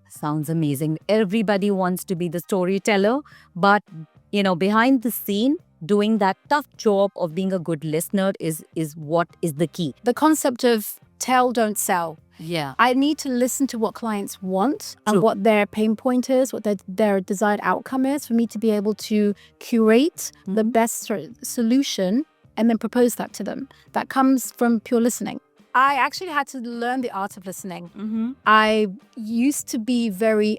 Sounds amazing. Everybody wants to be the storyteller, but behind the scene, doing that tough job of being a good listener is what is the key. The concept of tell, don't sell. Yeah. I need to listen to what clients want True. and what their pain point is, what their desired outcome is, for me to be able to curate the best solution and then propose that to them. That comes from pure listening. I actually had to learn the art of listening. I used to be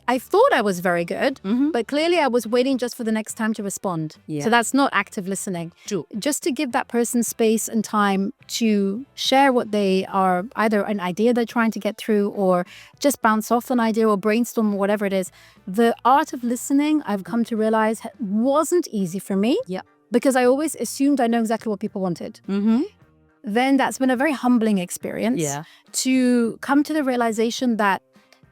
I thought I was very good, but clearly I was waiting just for the next time to respond. Yeah. So that's not active listening. True. Just to give that person space and time to share what they are, either an idea they're trying to get through or just bounce off an idea or brainstorm, whatever it is. The art of listening, I've come to realize, wasn't easy for me. Yeah. Because I always assumed I know exactly what people wanted. Then that's been a very humbling experience. Yeah. To come to the realization that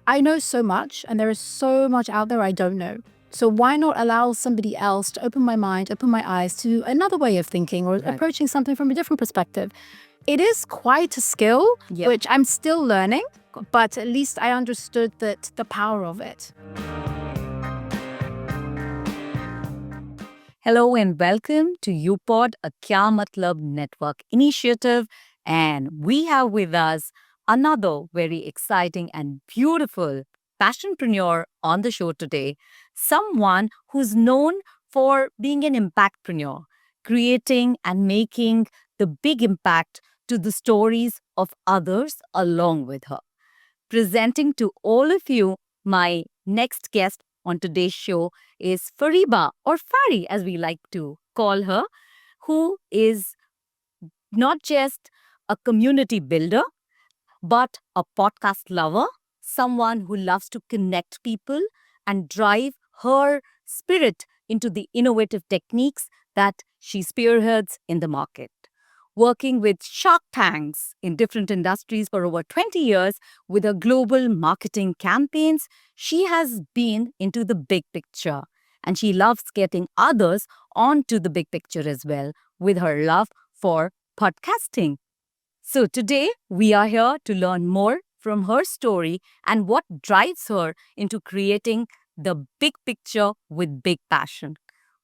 I know so much and there is so much out there I don't know. So why not allow somebody else to open my mind, open my eyes to another way of thinking or approaching something from a different perspective? It is quite a skill, which I'm still learning, but at least I understood the power of it. Hello and welcome to Upodd, a Kya Matlab network initiative. And we have with us another very exciting and beautiful passionpreneur on the show today. Someone who's known for being an impactpreneur, creating and making the big impact to the stories of others along with her. Presenting to all of you, my next guest on today's show is Fariba, or Fari as we like to call her, who is not just a community builder, but a podcast lover, someone who loves to connect people and drive her spirit into the innovative techniques that she spearheads in the market. Working with Shark Tanks in different industries for over 20 years with her global marketing campaigns, she has been into the big picture. And she loves getting others onto the big picture as well with her love for podcasting. So today, we are here to learn more from her story and what drives her into creating the big picture with big passion.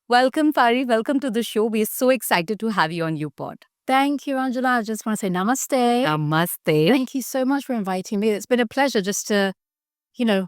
Welcome, Fari. Welcome to the show. We are so excited to have you on Upodd. Thank you, Ranjana. I just want to say namaste. Namaste. Thank you so much for inviting me. It's been a pleasure just to,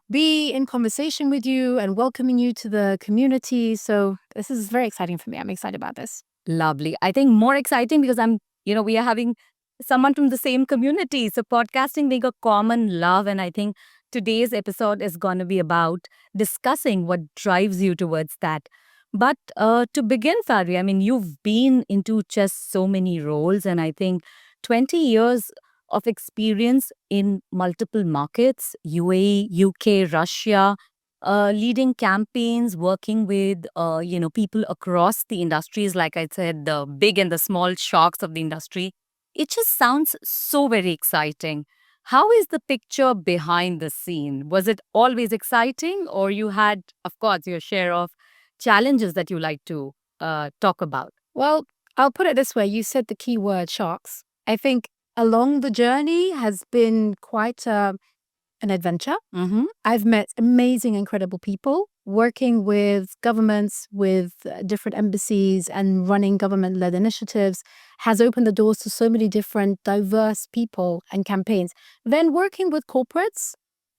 be in conversation with you and welcoming you to the community. So this is very exciting for me. I'm excited about this. Lovely. I think more exciting because we are having someone from the same community. So podcasting being a common love. And I think today's episode is going to be about discussing what drives you towards that. But to begin, Fari, you've been into just so many roles, and I think 20 years of experience in multiple markets, UAE, UK, Russia, leading campaigns, working with, people across the industries, like I said, the big and the small sharks of the industry. It just sounds so very exciting. How is the picture behind the scene? Was it always exciting, or you had, of course, your share of challenges that you like to talk about? Well, I'll put it this way. You said the key word, sharks. I think along the journey has been quite an adventure. I've met amazing, incredible people working with governments, with different embassies and running government-led initiatives has opened the doors to so many different diverse people and campaigns. Then working with corporates,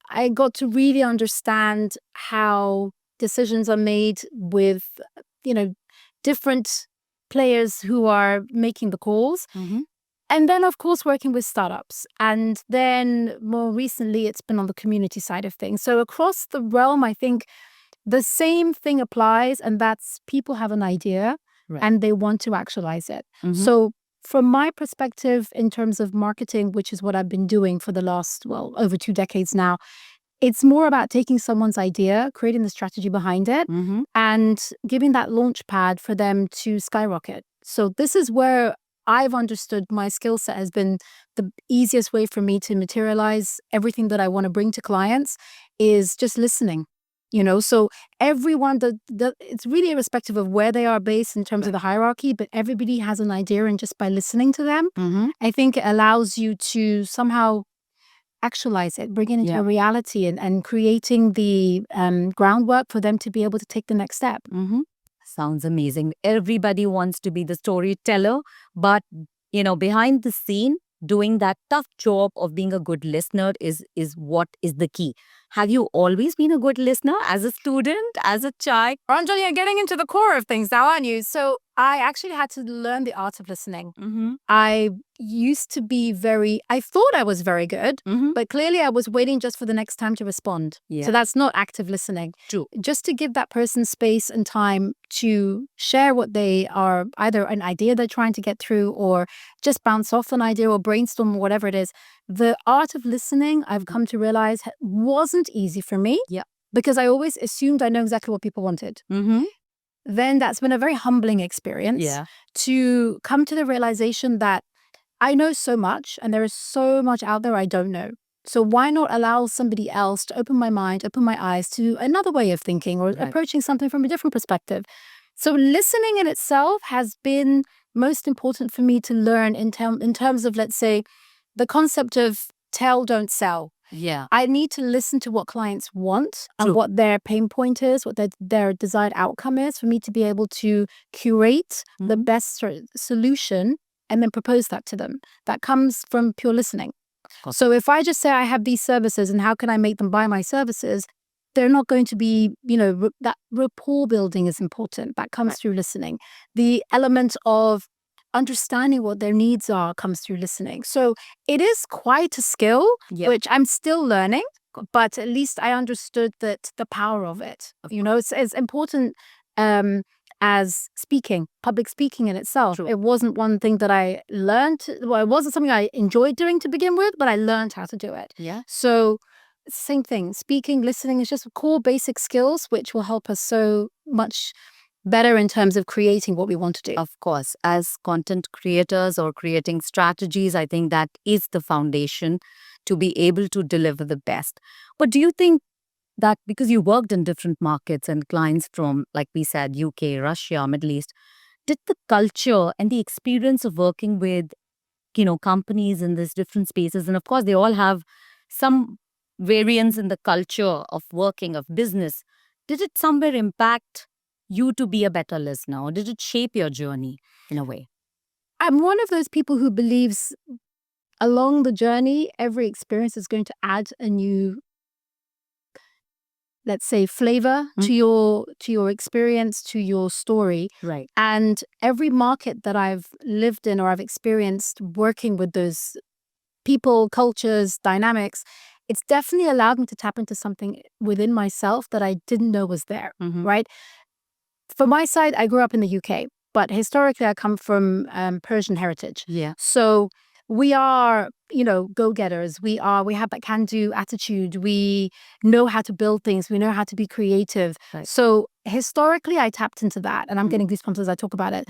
I got to really understand how decisions are made with, different players who are making the calls. And then, of course, working with startups. And then more recently, it's been on the community side of things. So across the realm, I think the same thing applies. And that's people have an idea and they want to actualize it. So from my perspective, in terms of marketing, which is what I've been doing for the last, over 2 decades now, it's more about taking someone's idea, creating the strategy behind it, and giving that launch pad for them to skyrocket. So this is where I've understood my skill set has been the easiest way for me to materialize everything that I want to bring to clients is just listening. So everyone, it's really irrespective of where they are based in terms of the hierarchy, but everybody has an idea, and just by listening to them, I think it allows you to somehow actualize it, bring it into a reality, and creating the groundwork for them to be able to take the next step. Sounds amazing. Everybody wants to be the storyteller, but behind the scene, doing that tough job of being a good listener is what is the key. Have you always been a good listener as a student, as a child? Ranjana, you're getting into the core of things now, aren't you? So I actually had to learn the art of listening. I used to be I thought I was very good, but clearly I was waiting just for the next time to respond. So that's not active listening. True. Just to give that person space and time to share what they are, either an idea they're trying to get through, or just bounce off an idea or brainstorm, whatever it is. The art of listening, I've come to realize, wasn't easy for me. Because I always assumed I know exactly what people wanted. Then that's been a very humbling experience to come to the realization that I know so much and there is so much out there I don't know. So why not allow somebody else to open my mind, open my eyes to another way of thinking, or approaching something from a different perspective. So listening in itself has been most important for me to learn in terms of, let's say, the concept of tell, don't sell. I need to listen to what clients want and what their pain point is, what their desired outcome is, for me to be able to curate the best solution and then propose that to them. That comes from pure listening. So if I just say I have these services and how can I make them buy my services, they're not going to be, that rapport building is important. That comes through listening. The element of understanding what their needs are comes through listening. So it is quite a skill, which I'm still learning, but at least I understood that the power of it. It's as important as speaking, public speaking in itself. It wasn't one thing that I learned. Well, it wasn't something I enjoyed doing to begin with, but I learned how to do it. So same thing, speaking, listening is just core basic skills, which will help us so much better in terms of creating what we want to do. Of course, as content creators or creating strategies, I think that is the foundation to be able to deliver the best. But do you think that because you worked in different markets and clients from, like we said, UK, Russia, Middle East, did the culture and the experience of working with, companies in these different spaces, and of course they all have some variance in the culture of working, of business, did it somewhere impact you to be a better listener, or did it shape your journey in a way? I'm one of those people who believes along the journey, every experience is going to add a new, let's say, flavor to your experience, to your story. Right. And every market that I've lived in or I've experienced working with those people, cultures, dynamics, it's definitely allowed me to tap into something within myself that I didn't know was there, right? For my side, I grew up in the UK, but historically I come from Persian heritage. So we are, go-getters. We have that can-do attitude. We know how to build things. We know how to be creative. So historically, I tapped into that, and I'm getting goosebumps as I talk about it.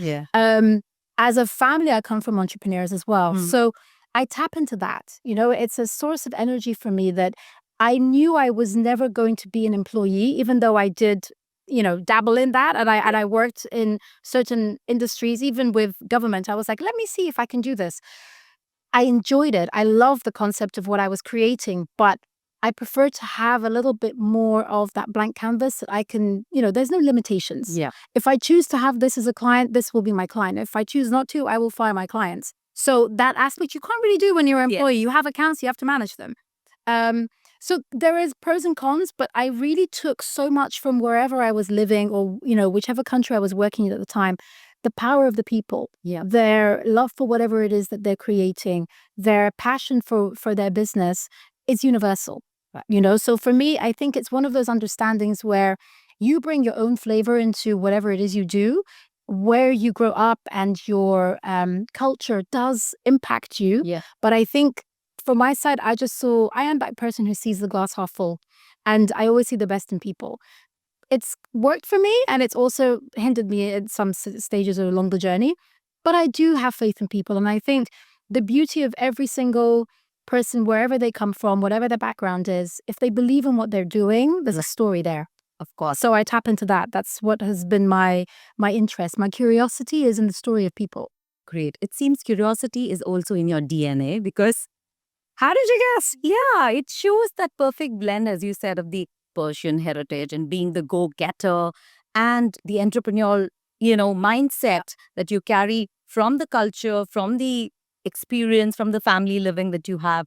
As a family, I come from entrepreneurs as well. So I tap into that. It's a source of energy for me that I knew I was never going to be an employee, even though I did dabble in that. And I worked in certain industries, even with government. I was like, let me see if I can do this. I enjoyed it. I love the concept of what I was creating, but I prefer to have a little bit more of that blank canvas that I can, there's no limitations. If I choose to have this as a client, this will be my client. If I choose not to, I will fire my clients. So that aspect you can't really do when you're an employee. You have accounts, you have to manage them. So there is pros and cons, but I really took so much from wherever I was living, or, whichever country I was working in at the time. The power of the people, their love for whatever it is that they're creating, their passion for their business is universal. So for me, I think it's one of those understandings where you bring your own flavor into whatever it is you do, where you grow up, and your culture does impact you. But I think from my side, I am that person who sees the glass half full, and I always see the best in people. It's worked for me, and it's also hindered me at some stages along the journey. But I do have faith in people, and I think the beauty of every single person, wherever they come from, whatever their background is, if they believe in what they're doing, there's a story there. Of course. So I tap into that. That's what has been my interest. My curiosity is in the story of people. Great. It seems curiosity is also in your DNA because how did you guess? Yeah, it shows that perfect blend, as you said, of the Persian heritage and being the go-getter and the entrepreneurial, mindset that you carry from the culture, from the experience, from the family living that you have.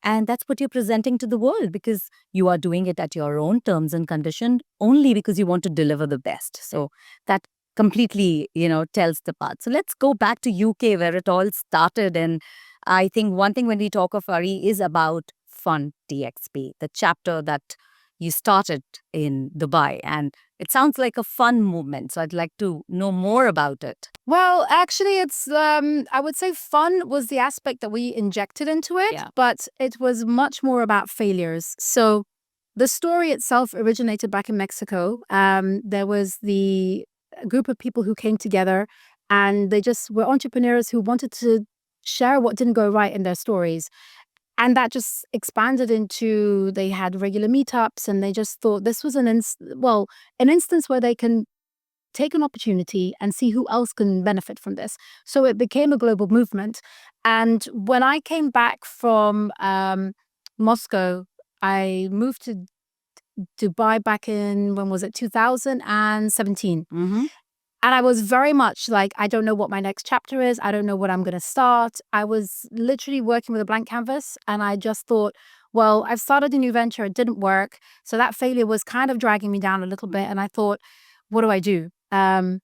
And that's what you're presenting to the world because you are doing it at your own terms and condition only because you want to deliver the best. So that completely, tells the part. So let's go back to UK where it all started. And I think one thing when we talk of Fari is about FUNDXB, the chapter that you started in Dubai. And it sounds like a fun movement. So I'd like to know more about it. Well, actually, it's, I would say fun was the aspect that we injected into it, but it was much more about failures. So the story itself originated back in Mexico. There was a group of people who came together and they just were entrepreneurs who wanted to share what didn't go right in their stories. And that just expanded into, they had regular meetups and they just thought this was an instance where they can take an opportunity and see who else can benefit from this. So it became a global movement. And when I came back from Moscow, I moved to Dubai back in, when was it, 2017. And I was very much like, I don't know what my next chapter is. I don't know what I'm going to start. I was literally working with a blank canvas. And I just thought, well, I've started a new venture. It didn't work. So that failure was kind of dragging me down a little bit. And I thought, what do I do? And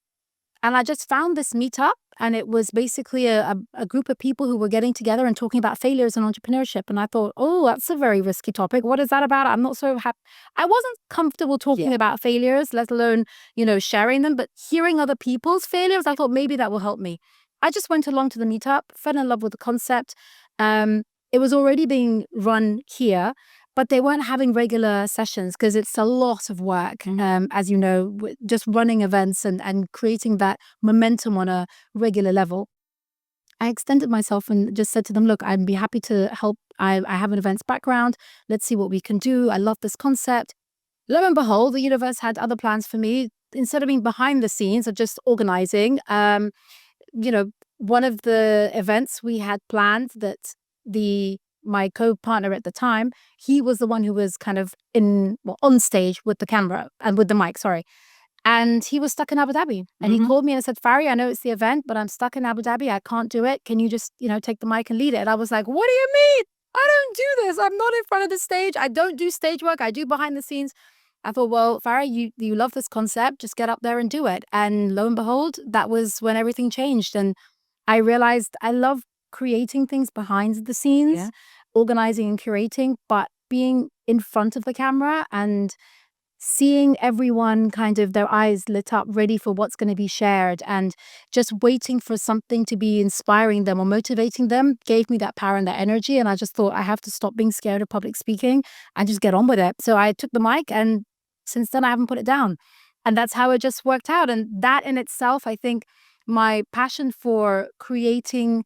I just found this meetup. And it was basically a group of people who were getting together and talking about failures and entrepreneurship. And I thought, oh, that's a very risky topic. What is that about? I'm not so happy. I wasn't comfortable talking about failures, let alone, sharing them. But hearing other people's failures, I thought maybe that will help me. I just went along to the meetup, fell in love with the concept. It was already being run here, but they weren't having regular sessions because it's a lot of work, as you know, just running events and creating that momentum on a regular level. I extended myself and just said to them, look, I'd be happy to help. I have an events background. Let's see what we can do. I love this concept. Lo and behold, the universe had other plans for me. Instead of being behind the scenes of just organizing, one of the events we had planned that my co-partner at the time, he was the one who was kind of on stage with the camera and with the mic, sorry. And he was stuck in Abu Dhabi. And he called me and said, Fari, I know it's the event, but I'm stuck in Abu Dhabi. I can't do it. Can you just, take the mic and lead it? And I was like, what do you mean? I don't do this. I'm not in front of the stage. I don't do stage work. I do behind the scenes. I thought, well, Fari, you love this concept. Just get up there and do it. And lo and behold, that was when everything changed. And I realized I love creating things behind the scenes, organizing and curating, but being in front of the camera and seeing everyone kind of their eyes lit up, ready for what's going to be shared, and just waiting for something to be inspiring them or motivating them gave me that power and that energy. And I just thought I have to stop being scared of public speaking and just get on with it. So I took the mic, and since then I haven't put it down. And that's how it just worked out. And that in itself, I think my passion for creating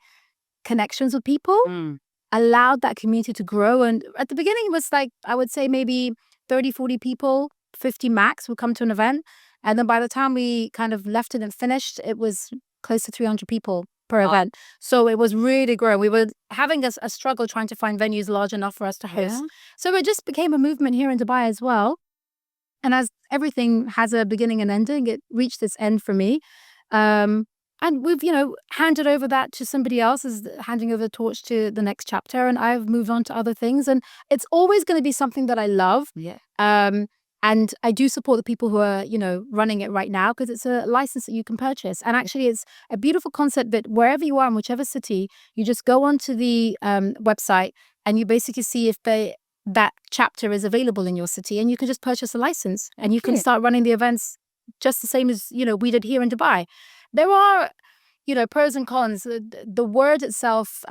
connections with people allowed that community to grow. And at the beginning, it was like, I would say maybe 30, 40 people, 50 max would come to an event. And then by the time we kind of left it and finished, it was close to 300 people per event. So it was really growing. We were having a struggle trying to find venues large enough for us to host. So it just became a movement here in Dubai as well. And as everything has a beginning and ending, it reached its end for me. And we've, handed over that to somebody else, is handing over the torch to the next chapter. And I've moved on to other things. And it's always going to be something that I love. And I do support the people who are, running it right now, because it's a license that you can purchase. And actually, it's a beautiful concept that wherever you are, in whichever city, you just go onto the website and you basically see if that chapter is available in your city, and you can just purchase a license and you can start running the events just the same as, we did here in Dubai. There are, pros and cons. The word itself,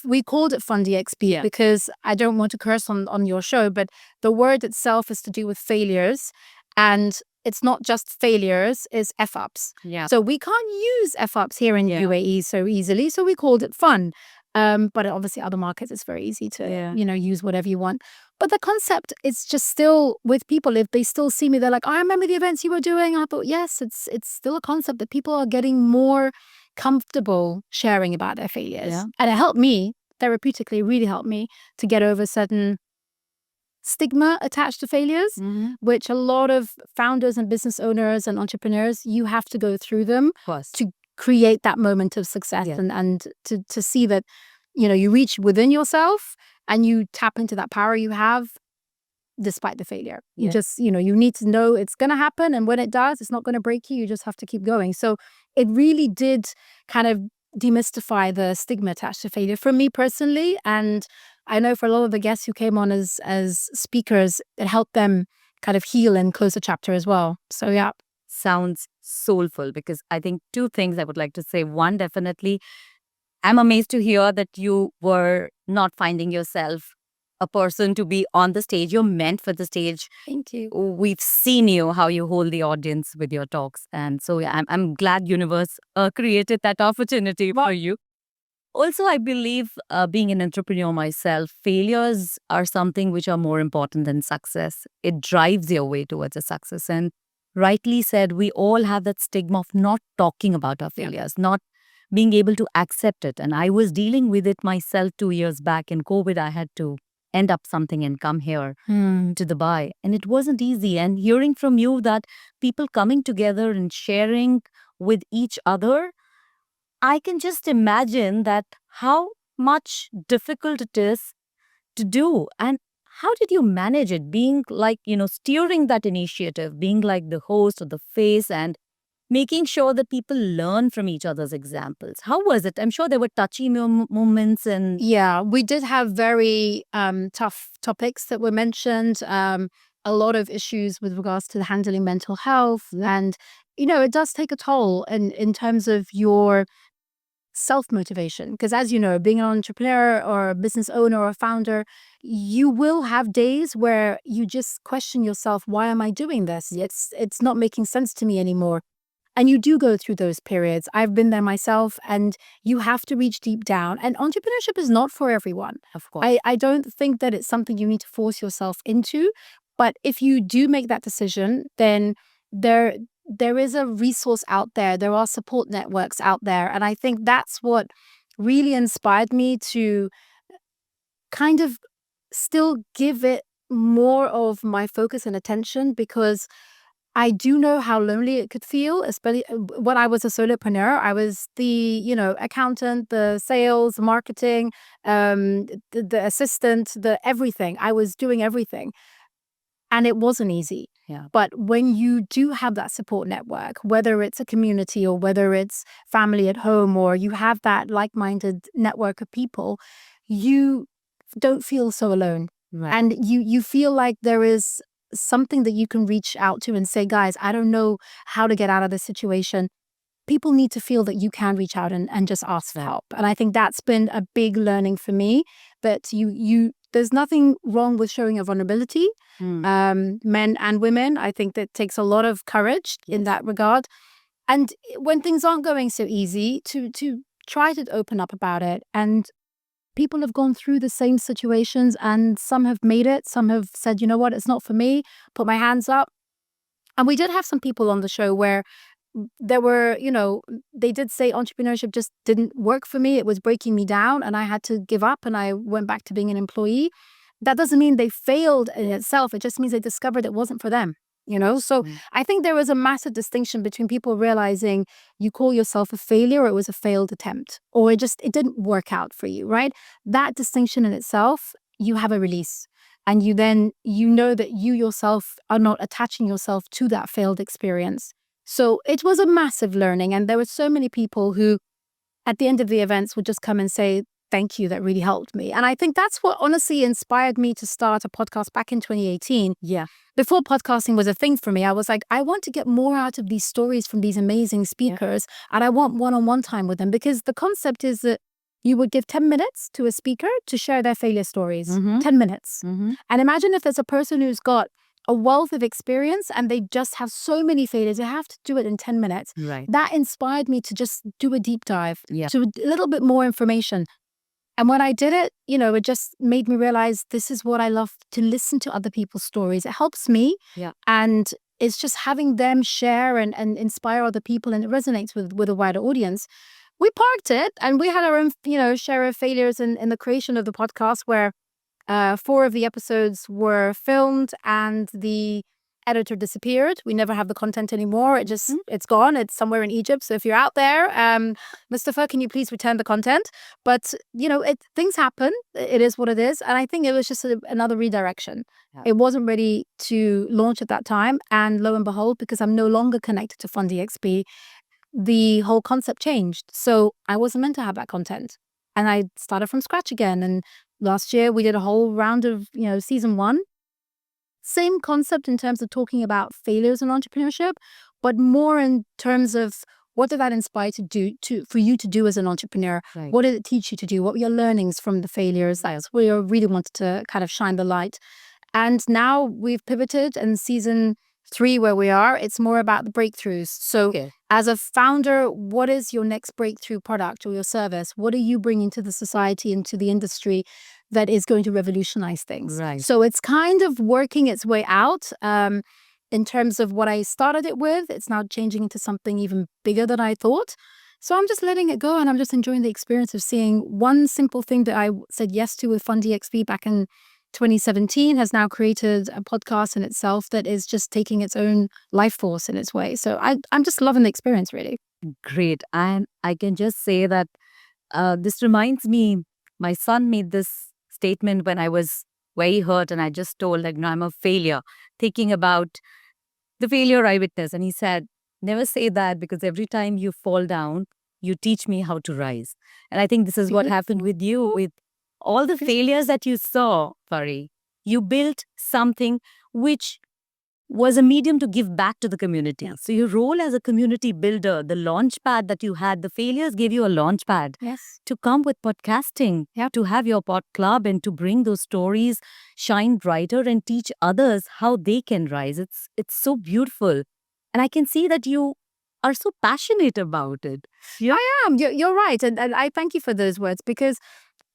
we called it FUNDXB because I don't want to curse on your show, but the word itself is to do with failures. And it's not just failures, it's F-ups. So we can't use F-ups here in UAE so easily. So we called it fun. But obviously other markets, it's very easy to, use whatever you want. But the concept is just still with people. If they still see me, they're like, I remember the events you were doing. I thought, yes, it's still a concept that people are getting more comfortable sharing about their failures. Yeah. And it helped me, therapeutically, really helped me to get over certain stigma attached to failures, which a lot of founders and business owners and entrepreneurs, you have to go through them to create that moment of success and to see that, you reach within yourself and you tap into that power you have despite the failure. You just, you need to know it's going to happen. And when it does, it's not going to break you. You just have to keep going. So it really did kind of demystify the stigma attached to failure for me personally. And I know for a lot of the guests who came on as speakers, it helped them kind of heal and close the chapter as well. So yeah. Sounds soulful, because I think two things I would like to say. One, definitely, I'm amazed to hear that you were not finding yourself a person to be on the stage. You're meant for the stage. Thank you. We've seen you, how you hold the audience with your talks. And so I'm glad universe created that opportunity for you. Also, I believe being an entrepreneur myself, failures are something which are more important than success. It drives your way towards a success. And rightly said, we all have that stigma of not talking about our failures, not being able to accept it. And I was dealing with it myself 2 years back. In COVID, I had to end up something and come here to Dubai. And it wasn't easy. And hearing from you that people coming together and sharing with each other, I can just imagine that how much difficult it is to do. And how did you manage it, being like, steering that initiative, being like the host or the face, and making sure that people learn from each other's examples? How was it? I'm sure there were touchy moments. And yeah, we did have very tough topics that were mentioned. A lot of issues with regards to handling mental health. And, it does take a toll in terms of your self-motivation. Because as you know, being an entrepreneur or a business owner or a founder, you will have days where you just question yourself, why am I doing this? It's not making sense to me anymore. And you do go through those periods. I've been there myself, and you have to reach deep down. And entrepreneurship is not for everyone. of course, I don't think that it's something you need to force yourself into. But if you do make that decision, then there is a resource out there. There are support networks out there. And I think that's what really inspired me to kind of still give it more of my focus and attention, because I do know how lonely it could feel, especially when I was a solopreneur. I was the, accountant, the sales, marketing, the assistant, the everything. I was doing everything. And it wasn't easy. Yeah. But when you do have that support network, whether it's a community or whether it's family at home, or you have that like-minded network of people, you don't feel so alone. Right. And you feel like there is something that you can reach out to and say, guys, I don't know how to get out of this situation. People need to feel that you can reach out and just ask for help. And I think that's been a big learning for me, that there's nothing wrong with showing your vulnerability, men and women. I think that takes a lot of courage in that regard. And when things aren't going so easy, to try to open up about it. And people have gone through the same situations, and some have made it. Some have said, you know what, it's not for me, put my hands up. And we did have some people on the show where there were, they did say entrepreneurship just didn't work for me. It was breaking me down, and I had to give up, and I went back to being an employee. That doesn't mean they failed in itself. It just means they discovered it wasn't for them. So I think there was a massive distinction between people realizing you call yourself a failure, or it was a failed attempt, or it didn't work out for you, right? That distinction in itself, you have a release. And you then, know that you yourself are not attaching yourself to that failed experience. So it was a massive learning. And there were so many people who, at the end of the events, would just come and say, thank you, that really helped me. And I think that's what honestly inspired me to start a podcast back in 2018. Yeah. Before podcasting was a thing for me, I was like, I want to get more out of these stories from these amazing speakers. And I want one-on-one time with them, because the concept is that you would give 10 minutes to a speaker to share their failure stories. 10 minutes. And imagine if there's a person who's got a wealth of experience and they just have so many failures, they have to do it in 10 minutes. Right. That inspired me to just do a deep dive, Yeah. to a little bit more information. And when I did it, it just made me realize this is what I love, to listen to other people's stories. It helps me. Yeah. And it's just having them share and inspire other people, and it resonates with a wider audience. We parked it and we had our own, share of failures in the creation of the podcast, where 4 of the episodes were filmed and the editor disappeared. We never have the content anymore. It's gone. It's somewhere in Egypt. So if you're out there, Mustafa, can you please return the content? But, things happen. It is what it is. And I think it was just another redirection. Yeah. It wasn't ready to launch at that time. And lo and behold, because I'm no longer connected to FUNDXB, the whole concept changed. So I wasn't meant to have that content. And I started from scratch again. And last year we did a whole round of, season 1. Same concept in terms of talking about failures in entrepreneurship, but more in terms of what did that inspire for you to do as an entrepreneur? Right. What did it teach you to do? What were your learnings from the failures? That's where I really wanted to kind of shine the light. And now we've pivoted, and season 3, where we are, it's more about the breakthroughs. So as a founder, what is your next breakthrough product or your service? What are you bringing to the society and to the industry that is going to revolutionize things? Right. So it's kind of working its way out. In terms of what I started it with, it's now changing into something even bigger than I thought. So I'm just letting it go, and I'm just enjoying the experience of seeing one simple thing that I said yes to with FUNDXB back in 2017 has now created a podcast in itself that is just taking its own life force in its way. So I'm just loving the experience, really. Great. And I can just say that this reminds me, my son made this statement when I was very hurt, and I just told, I'm a failure, thinking about the failure I witnessed. And he said, never say that, because every time you fall down, you teach me how to rise. And I think this is what happened with you, with all the failures that you saw, Fari. You built something which was a medium to give back to the community. Yeah. So your role as a community builder, the launch pad that you had, the failures gave you a launch pad to come with podcasting, to have your Podclub, and to bring those stories shine brighter and teach others how they can rise. It's so beautiful. And I can see that you are so passionate about it. Yeah. I am. You're right. And I thank you for those words, because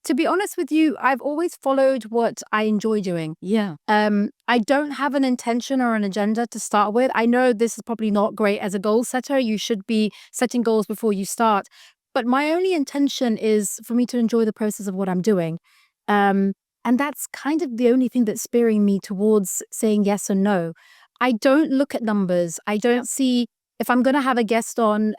to be honest with you, I've always followed what I enjoy doing. Yeah. I don't have an intention or an agenda to start with. I know this is probably not great as a goal setter. You should be setting goals before you start. But my only intention is for me to enjoy the process of what I'm doing. And that's kind of the only thing that's steering me towards saying yes or no. I don't look at numbers. I don't see, if I'm going to have a guest on,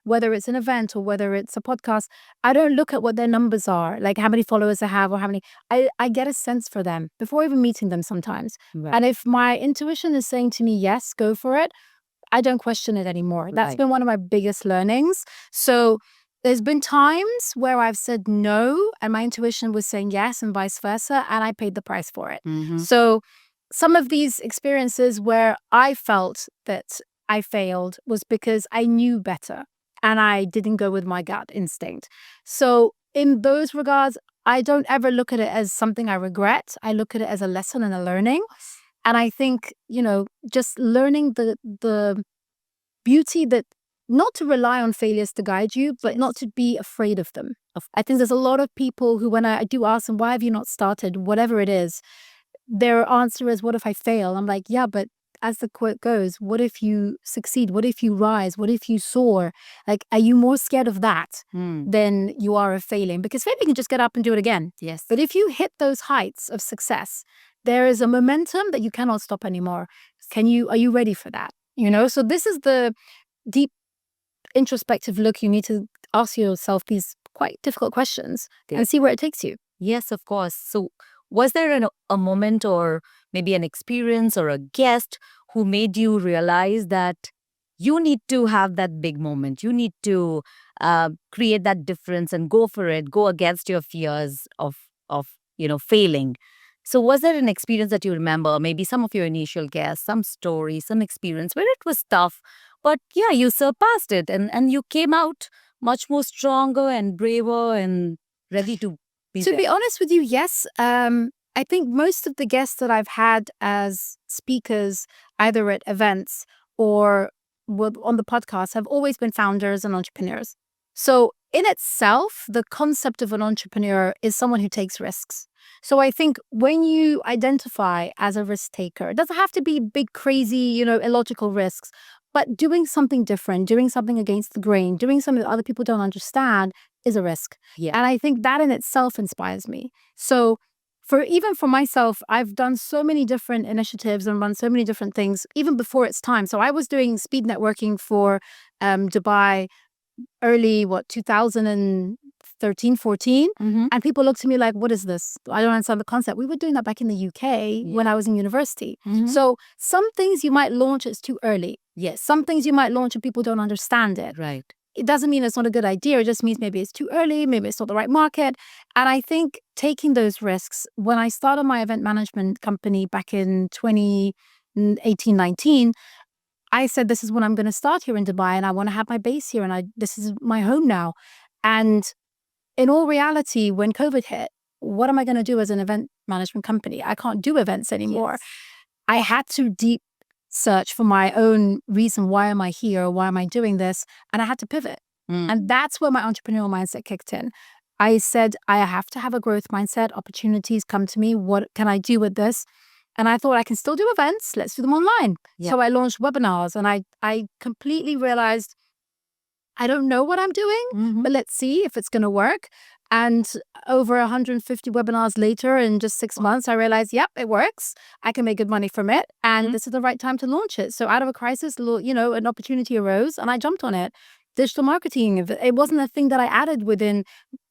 whether it's an event or whether it's a podcast, I don't look at what their numbers are, like how many followers they have or how many. I get a sense for them before even meeting them sometimes. Right. And if my intuition is saying to me, yes, go for it, I don't question it anymore. That's been one of my biggest learnings. So there's been times where I've said no and my intuition was saying yes, and vice versa, and I paid the price for it. Mm-hmm. So some of these experiences where I felt that I failed was because I knew better and I didn't go with my gut instinct. So in those regards, I don't ever look at it as something I regret. I look at it as a lesson and a learning. And I think, just learning the beauty that not to rely on failures to guide you, but not to be afraid of them. I think there's a lot of people who, when I do ask them, why have you not started, whatever it is, their answer is, what if I fail? I'm like, yeah, but as the quote goes, what if you succeed? What if you rise? What if you soar? Like, are you more scared of that than you are of failing? Because failing, you can just get up and do it again. Yes. But if you hit those heights of success, there is a momentum that you cannot stop anymore. Are you ready for that? So this is the deep introspective look. You need to ask yourself these quite difficult questions and see where it takes you. Yes, of course. So was there a moment or maybe an experience or a guest who made you realize that you need to have that big moment? You need to create that difference and go for it, go against your fears of failing. So was there an experience that you remember, maybe some of your initial guests, some story, some experience where it was tough, but yeah, you surpassed it and you came out much more stronger and braver and ready to be honest with you, yes. I think most of the guests that I've had as speakers, either at events or on the podcast, have always been founders and entrepreneurs. So in itself, the concept of an entrepreneur is someone who takes risks. So I think when you identify as a risk taker, it doesn't have to be big, crazy, illogical risks, but doing something different, doing something against the grain, doing something that other people don't understand is a risk. Yeah. And I think that in itself inspires me. So even for myself, I've done so many different initiatives and run so many different things, even before its time. So I was doing speed networking for Dubai early, 2013, 14. Mm-hmm. And people looked at me like, what is this? I don't understand the concept. We were doing that back in the UK when I was in university. Mm-hmm. So some things you might launch, it's too early. Yes. Some things you might launch and people don't understand it. Right. It doesn't mean it's not a good idea. It just means maybe it's too early, maybe it's not the right market. And I think taking those risks, when I started my event management company back in 2018, 19, I said, this is what I'm going to start here in Dubai and I want to have my base here and this is my home now. And in all reality, when COVID hit, what am I going to do as an event management company? I can't do events anymore. Yes. I had to deep search for my own reason. Why am I here? Why am I doing this? And I had to pivot. And that's where my entrepreneurial mindset kicked in. I said, I have to have a growth mindset. Opportunities come to me. What can I do with this? And I thought I can still do events. Let's do them online. Yeah. So I launched webinars and I completely realized I don't know what I'm doing, but let's see if it's going to work. And over 150 webinars later, in just 6 months, I realized, yep, it works. I can make good money from it. And this is the right time to launch it. So out of a crisis, an opportunity arose and I jumped on it. Digital marketing, it wasn't a thing that I added within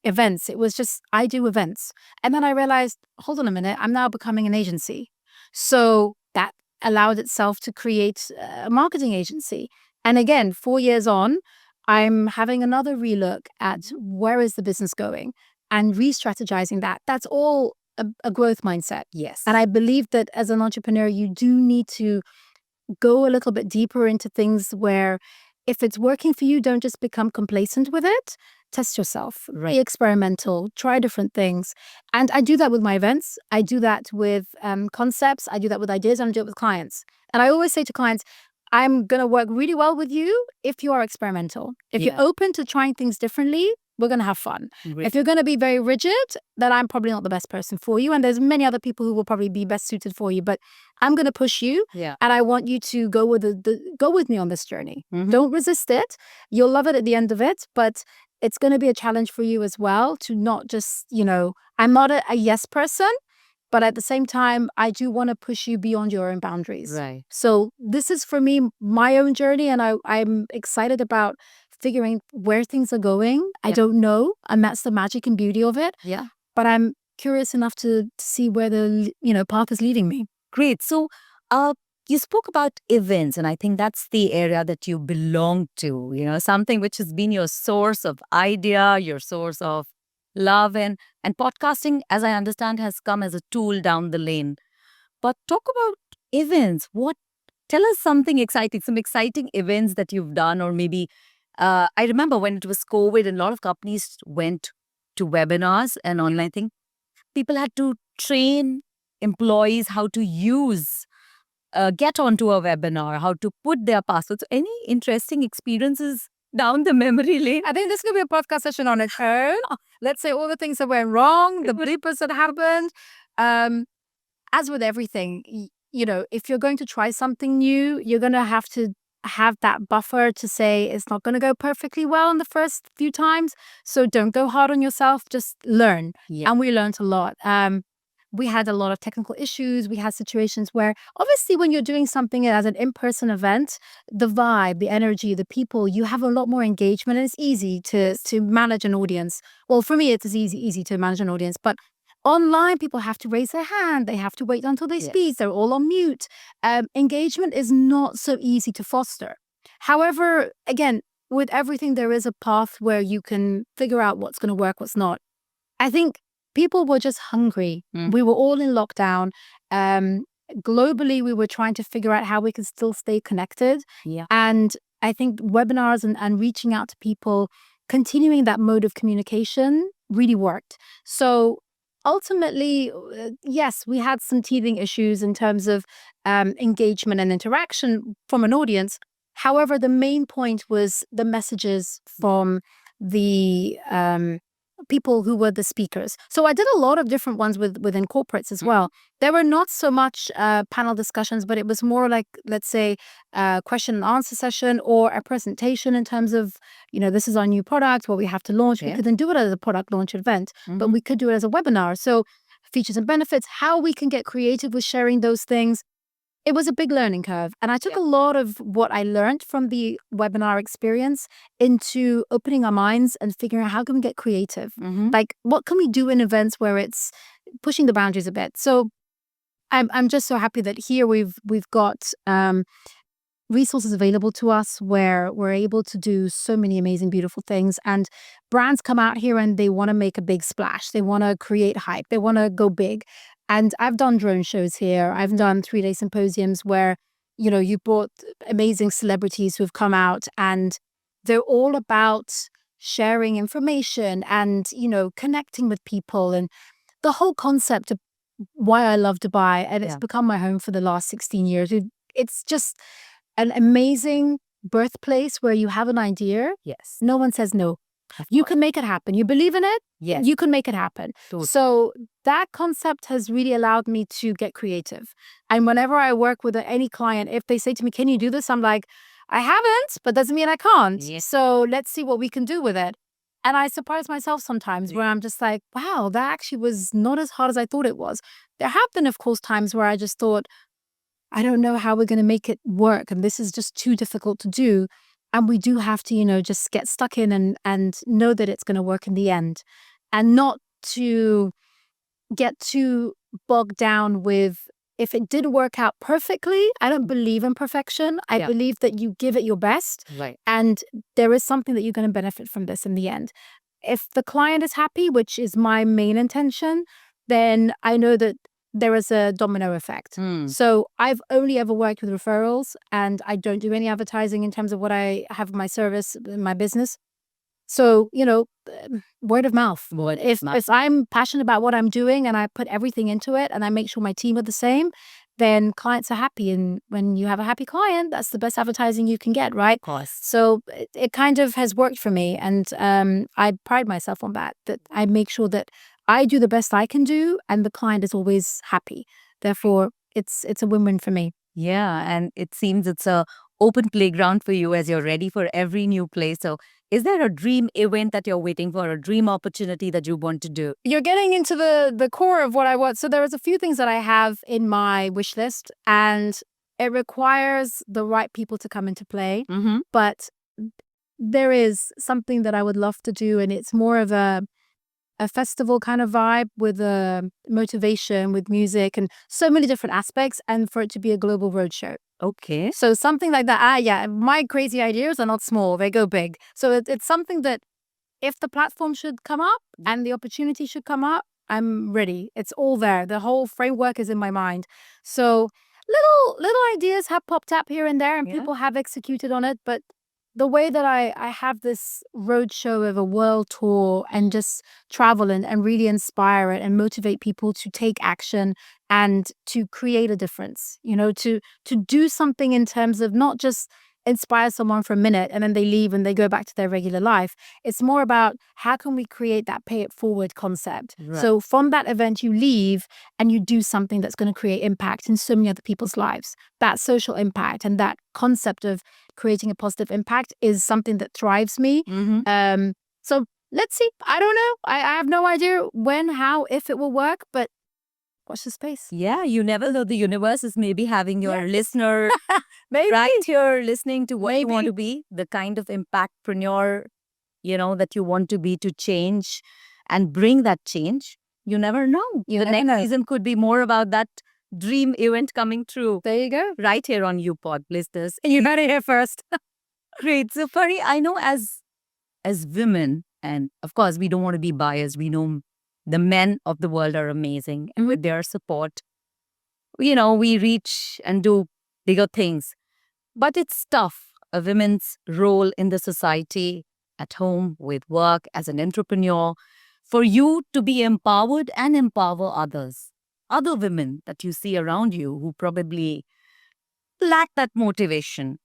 events. It was just, I do events. And then I realized, hold on a minute, I'm now becoming an agency. So that allowed itself to create a marketing agency. And again, 4 years on, I'm having another relook at where is the business going and re-strategizing that. That's all a growth mindset. Yes. And I believe that as an entrepreneur, you do need to go a little bit deeper into things where if it's working for you, don't just become complacent with it. Test yourself, be experimental, try different things. And I do that with my events. I do that with concepts. I do that with ideas, and I do it with clients. And I always say to clients, I'm going to work really well with you if you are experimental. If you're open to trying things differently, we're going to have fun. If you're going to be very rigid, then I'm probably not the best person for you. And there's many other people who will probably be best suited for you. But I'm going to push you. Yeah. And I want you to go with go with me on this journey. Don't resist it. You'll love it at the end of it. But it's going to be a challenge for you as well to not just, I'm not a yes person. But at the same time, I do want to push you beyond your own boundaries. Right. So this is, for me, my own journey. And I'm excited about figuring where things are going. I don't know. And that's the magic and beauty of it. Yeah. But I'm curious enough to see where the path is leading me. Great. So you spoke about events, and I think that's the area that you belong to, something which has been your source of idea, your source of love, and podcasting, as I understand, has come as a tool down the lane. But talk about events. Tell us something exciting, some exciting events that you've done, or maybe I remember when it was COVID and a lot of companies went to webinars and online thing. People had to train employees how to get onto a webinar, how to put their passwords. Any interesting experiences down the memory lane? I think this could be a podcast session on its own. Let's say all the things that went wrong, the bloopers that happened. As with everything, if you're going to try something new, you're going to have that buffer to say it's not going to go perfectly well in the first few times. So don't go hard on yourself. Just learn. Yeah. And we learned a lot. We had a lot of technical issues. We had situations where, obviously, when you're doing something as an in-person event, the vibe, the energy, the people, you have a lot more engagement, and it's easy to manage an audience. Well, for me, it's easy to manage an audience. But online, people have to raise their hand. They have to wait until they speak. They're all on mute. Engagement is not so easy to foster. However, again, with everything, there is a path where you can figure out what's going to work, what's not. I think people were just hungry. We were all in lockdown. Globally, we were trying to figure out how we could still stay connected. Yeah. And I think webinars and reaching out to people, continuing that mode of communication really worked. So ultimately, yes, we had some teething issues in terms of engagement and interaction from an audience. However, the main point was the messages from the people who were the speakers. So I did a lot of different ones within corporates as well. There were not so much panel discussions, but it was more like, let's say, a question and answer session or a presentation in terms of, this is our new product, what we have to launch. We could then do it as a product launch event, but we could do it as a webinar. So features and benefits, how we can get creative with sharing those things. It was a big learning curve. And I took a lot of what I learned from the webinar experience into opening our minds and figuring out how can we get creative? Like, what can we do in events where it's pushing the boundaries a bit? So I'm just so happy that here we've got resources available to us where we're able to do so many amazing, beautiful things. And brands come out here and they want to make a big splash. They want to create hype. They want to go big. And I've done drone shows here. I've done 3-day symposiums where, you brought amazing celebrities who've come out and they're all about sharing information and, connecting with people. And the whole concept of why I love Dubai, and it's become my home for the last 16 years. It's just an amazing birthplace where you have an idea. Yes. No one says no. You can make it happen. You believe in it. Yes. You can make it happen. Totally. So that concept has really allowed me to get creative. And whenever I work with any client, if they say to me, can you do this? I'm like, I haven't, but doesn't mean I can't. Yes. So let's see what we can do with it. And I surprise myself sometimes where I'm just like, wow, that actually was not as hard as I thought it was. There have been, of course, times where I just thought, I don't know how we're going to make it work. And this is just too difficult to do. And we do have to, just get stuck in and know that it's going to work in the end. And not to get too bogged down with, if it did work out perfectly, I don't believe in perfection. I believe that you give it your best. Right. And there is something that you're going to benefit from this in the end. If the client is happy, which is my main intention, then I know that there is a domino effect. So I've only ever worked with referrals and I don't do any advertising in terms of what I have in my service, in my business. So, word of mouth. If I'm passionate about what I'm doing and I put everything into it and I make sure my team are the same, then clients are happy. And when you have a happy client, that's the best advertising you can get, right? Of course. So it kind of has worked for me. And I pride myself on that I make sure that I do the best I can do and the client is always happy. Therefore, it's a win-win for me. Yeah, and it seems it's a open playground for you as you're ready for every new place. So is there a dream event that you're waiting for, a dream opportunity that you want to do? You're getting into the core of what I want. So there is a few things that I have in my wish list and it requires the right people to come into play. But there is something that I would love to do and it's more of a festival kind of vibe with motivation, with music and so many different aspects and for it to be a global roadshow. Okay. So something like that. My crazy ideas are not small, they go big. So it's something that if the platform should come up and the opportunity should come up, I'm ready. It's all there. The whole framework is in my mind. So little ideas have popped up here and there and people have executed on it. But the way that I have this roadshow of a world tour and just travel and really inspire it and motivate people to take action and to create a difference, to do something in terms of not just inspire someone for a minute and then they leave and they go back to their regular life. It's more about how can we create that pay it forward concept. Right. So from that event, you leave and you do something that's going to create impact in so many other people's lives. That social impact and that concept of creating a positive impact is something that thrives me. So let's see. I don't know. I have no idea when, how, if it will work, but watch the space. Yeah, you never know. The universe is maybe having your listener Maybe. right here listening to what you want to be, the kind of impactpreneur, that you want to be to change and bring that change. You never know. The next season could be more about that dream event coming true. There you go. Right here on Upodd, listeners. You better hear first. Great. So, Fari, I know as women, and of course, we don't want to be biased. We know the men of the world are amazing. And with their support, we reach and do bigger things. But it's tough. A woman's role in the society, at home, with work, as an entrepreneur, for you to be empowered and empower others. Other women that you see around you who probably lack that motivation.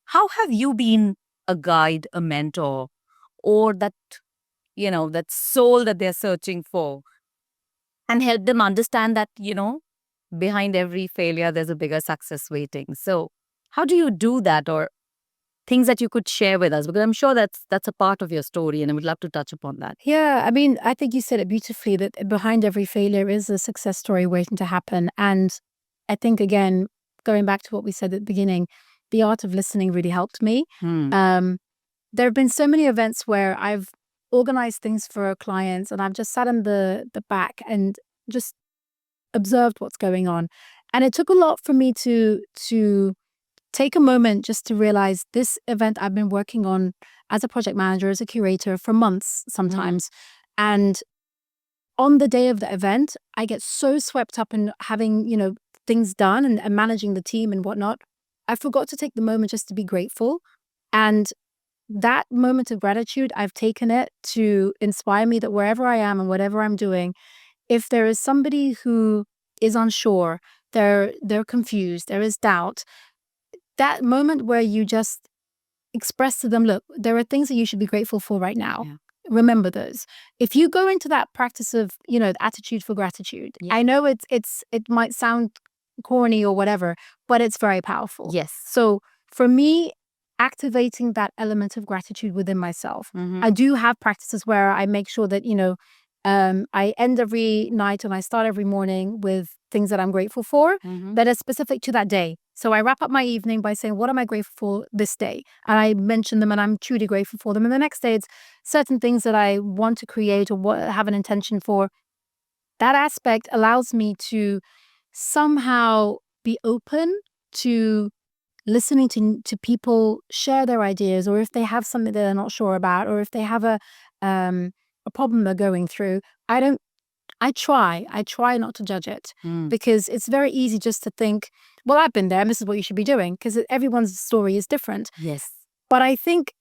How have you been a guide, a mentor, or that, that soul that they're searching for, and help them understand that, behind every failure, there's a bigger success waiting. So how do you do that, or things that you could share with us? Because I'm sure that's a part of your story, and I would love to touch upon that. Yeah, I mean, I think you said it beautifully, that behind every failure is a success story waiting to happen. And I think, again, going back to what we said at the beginning, the art of listening really helped me. There have been so many events where I've organized things for clients and I've just sat in the back and just observed what's going on. And it took a lot for me to take a moment just to realize this event I've been working on as a project manager, as a curator for months sometimes. And on the day of the event, I get so swept up in having, things done and managing the team and whatnot. I forgot to take the moment just to be grateful. And that moment of gratitude, I've taken it to inspire me that wherever I am and whatever I'm doing, if there is somebody who is unsure, they're confused, there is doubt, that moment where you just express to them, look, there are things that you should be grateful for right now. Yeah. Remember those. If you go into that practice of, the attitude for gratitude, yeah. I know it might sound corny or whatever, but it's very powerful. Yes. So for me, activating that element of gratitude within myself, I do have practices where I make sure that, I end every night and I start every morning with things that I'm grateful for that are specific to that day. So I wrap up my evening by saying, what am I grateful for this day? And I mention them and I'm truly grateful for them. And the next day, it's certain things that I want to create or have an intention for. That aspect allows me to somehow be open to listening to people share their ideas, or if they have something that they're not sure about, or if they have a problem they're going through. I try not to judge it because it's very easy just to think, well, I've been there and this is what you should be doing, because everyone's story is different. Yes. But I think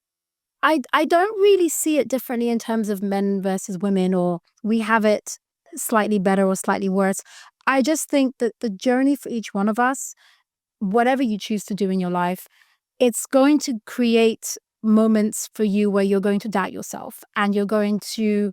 I don't really see it differently in terms of men versus women, or we have it slightly better or slightly worse. I just think that the journey for each one of us, whatever you choose to do in your life, it's going to create moments for you where you're going to doubt yourself and you're going to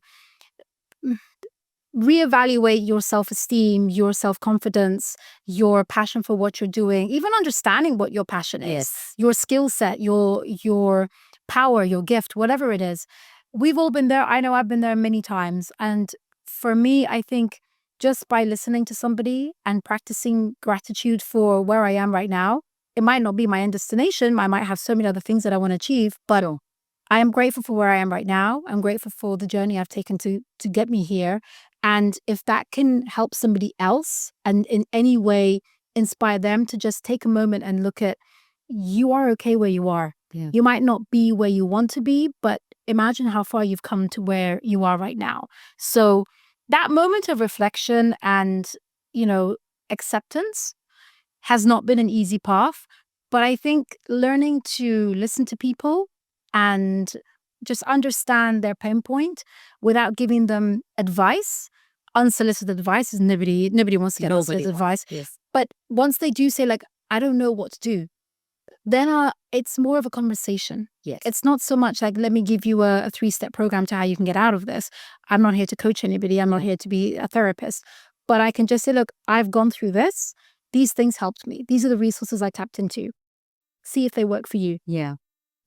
reevaluate your self-esteem, your self-confidence, your passion for what you're doing, even understanding what your passion is, yes. Your skill set, your power, your gift, whatever it is. We've all been there. I know I've been there many times. And for me, I think just by listening to somebody and practicing gratitude for where I am right now, it might not be my end destination. I might have so many other things that I want to achieve, but I am grateful for where I am right now. I'm grateful for the journey I've taken to get me here. And if that can help somebody else and in any way inspire them to just take a moment and look at, you are okay where you are. Yeah. You might not be where you want to be, but imagine how far you've come to where you are right now. So that moment of reflection and, acceptance has not been an easy path. But I think learning to listen to people and just understand their pain point without giving them advice, unsolicited advice, is nobody wants to get unsolicited advice. Yes. But once they do say, like, I don't know what to do, then it's more of a conversation. Yes. It's not so much like, let me give you a 3-step program to how you can get out of this. I'm not here to coach anybody. I'm not here to be a therapist. But I can just say, look, I've gone through this. These things helped me. These are the resources I tapped into. See if they work for you. Yeah.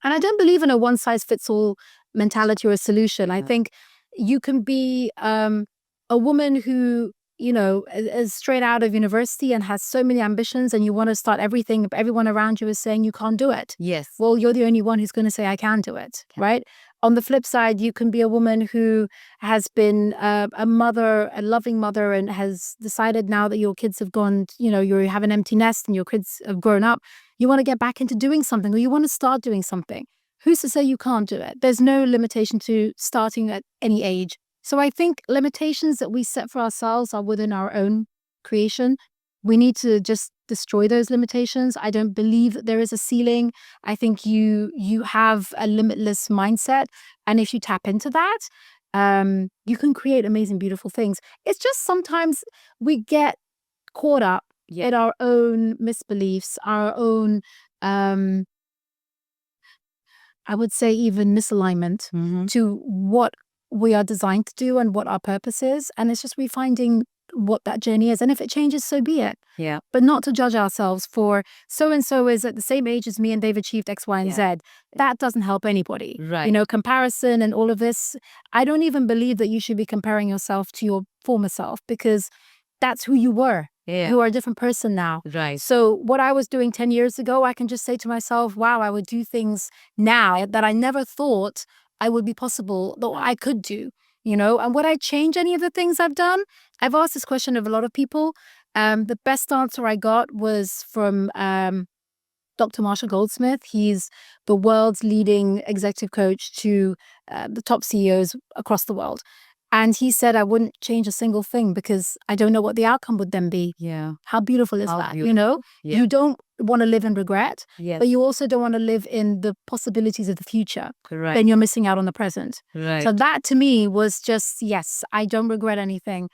And I don't believe in a one-size-fits-all mentality or a solution. I think you can be a woman who, is straight out of university and has so many ambitions and you want to start everything, but everyone around you is saying you can't do it. Yes. Well, you're the only one who's going to say, I can do it, right? On the flip side, you can be a woman who has been a mother, a loving mother, and has decided now that your kids have gone, you have an empty nest and your kids have grown up. You want to get back into doing something, or you want to start doing something. Who's to say you can't do it? There's no limitation to starting at any age. So I think limitations that we set for ourselves are within our own creation. We need to just destroy those limitations. I don't believe that there is a ceiling. I think you have a limitless mindset. And if you tap into that, you can create amazing, beautiful things. It's just sometimes we get caught up in our own misbeliefs, our own I would say even misalignment to what we are designed to do and what our purpose is. And it's just refinding what that journey is. And if it changes, so be it. Yeah. But not to judge ourselves for so-and-so is at the same age as me and they've achieved X, Y, and Z. That doesn't help anybody. Right. You know, comparison and all of this. I don't even believe that you should be comparing yourself to your former self because that's who you were. Yeah. You are a different person now. Right. So what I was doing 10 years ago, I can just say to myself, wow, I would do things now that I never thought I would be possible, that I could do, you know? And would I change any of the things I've done? I've asked this question of a lot of people. The best answer I got was from Dr. Marshall Goldsmith. He's the world's leading executive coach to the top CEOs across the world. And he said, I wouldn't change a single thing because I don't know what the outcome would then be. Yeah. How beautiful is How that? beautiful. You know, you don't want to live in regret, Yes. but you also don't want to live in the possibilities of the future. Right. Then you're missing out on the present. Right. So that to me was just, yes, I don't regret anything.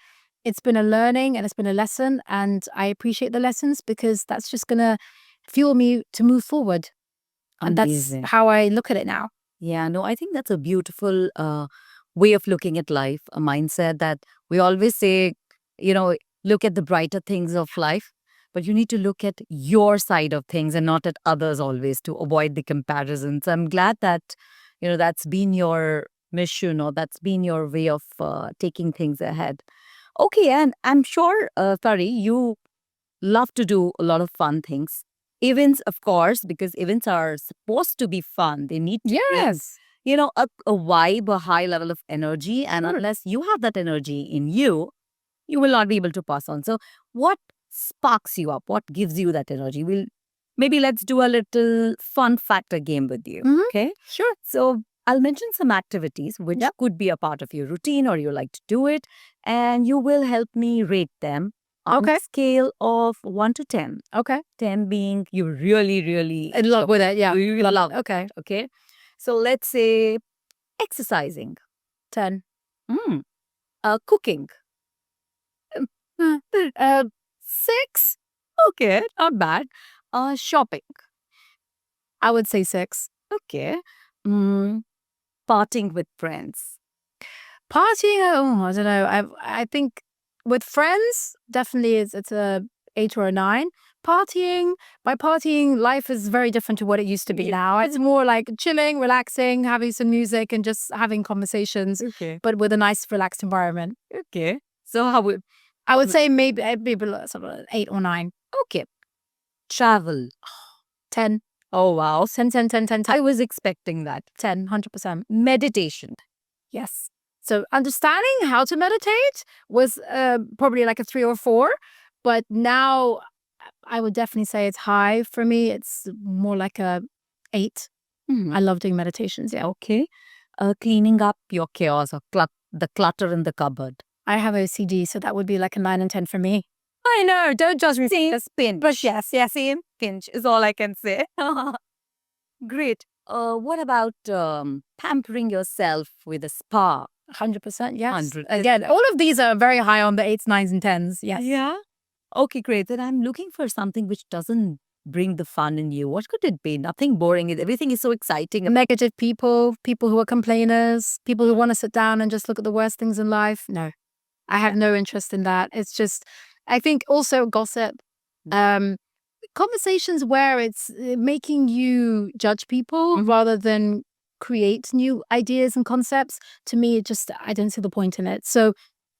It's been a learning and it's been a lesson. And I appreciate the lessons because that's just going to fuel me to move forward. And Amazing. that's how I look at it now. Yeah, no, I think that's a beautiful way of looking at life, a mindset that we always say, you know, look at the brighter things of life, but you need to look at your side of things and not at others always to avoid the comparisons. I'm glad that, you know, that's been your mission or that's been your way of taking things ahead. Okay, and I'm sure, Fari, you love to do a lot of fun things. Events, of course, because events are supposed to be fun. They need to bring, you know, a vibe, a high level of energy. And unless you have that energy in you, you will not be able to pass on. So what sparks you up? What gives you that energy? Maybe let's do a little fun factor game with you. Okay? Sure. So I'll mention some activities which could be a part of your routine or you like to do it. And you will help me rate them on a scale of 1 to 10. Okay. 10 being you really, really In love with it. Yeah. you love. Okay. Okay. So let's say exercising. 10. Cooking. 6. Okay, not bad. Shopping. I would say 6. Okay. Partying with friends. Partying, I don't know. I think with friends, definitely it's a 8 or a 9. By partying, life is very different to what it used to be now. It's more like chilling, relaxing, having some music and just having conversations, but with a nice, relaxed environment. Okay. So I would say maybe sort of 8 or 9. Okay. Travel. 10. Oh, wow. 10, 10, 10, 10, 10. I was expecting that. 10, 100%. Meditation. Yes. So understanding how to meditate was probably like a 3 or 4. But now I would definitely say it's high for me. It's more like a 8. I love doing meditations. Yeah. Okay. Cleaning up your chaos or the clutter in the cupboard. I have OCD, so that would be like a 9 and 10 for me. I know. Don't judge me. Same pinch. But yes. Same pinch is all I can say. Great. What about pampering yourself with a spa? 100%, yes. 100. Again, all of these are very high on the 8s, 9s, and 10s. Yes. Yeah. Okay, great. Then I'm looking for something which doesn't bring the fun in you. What could it be? Nothing boring. Everything is so exciting. Negative people who are complainers, people who want to sit down and just look at the worst things in life. No, I have no interest in that. It's just, I think also gossip, conversations where it's making you judge people rather than create new ideas and concepts. To me, I don't see the point in it. So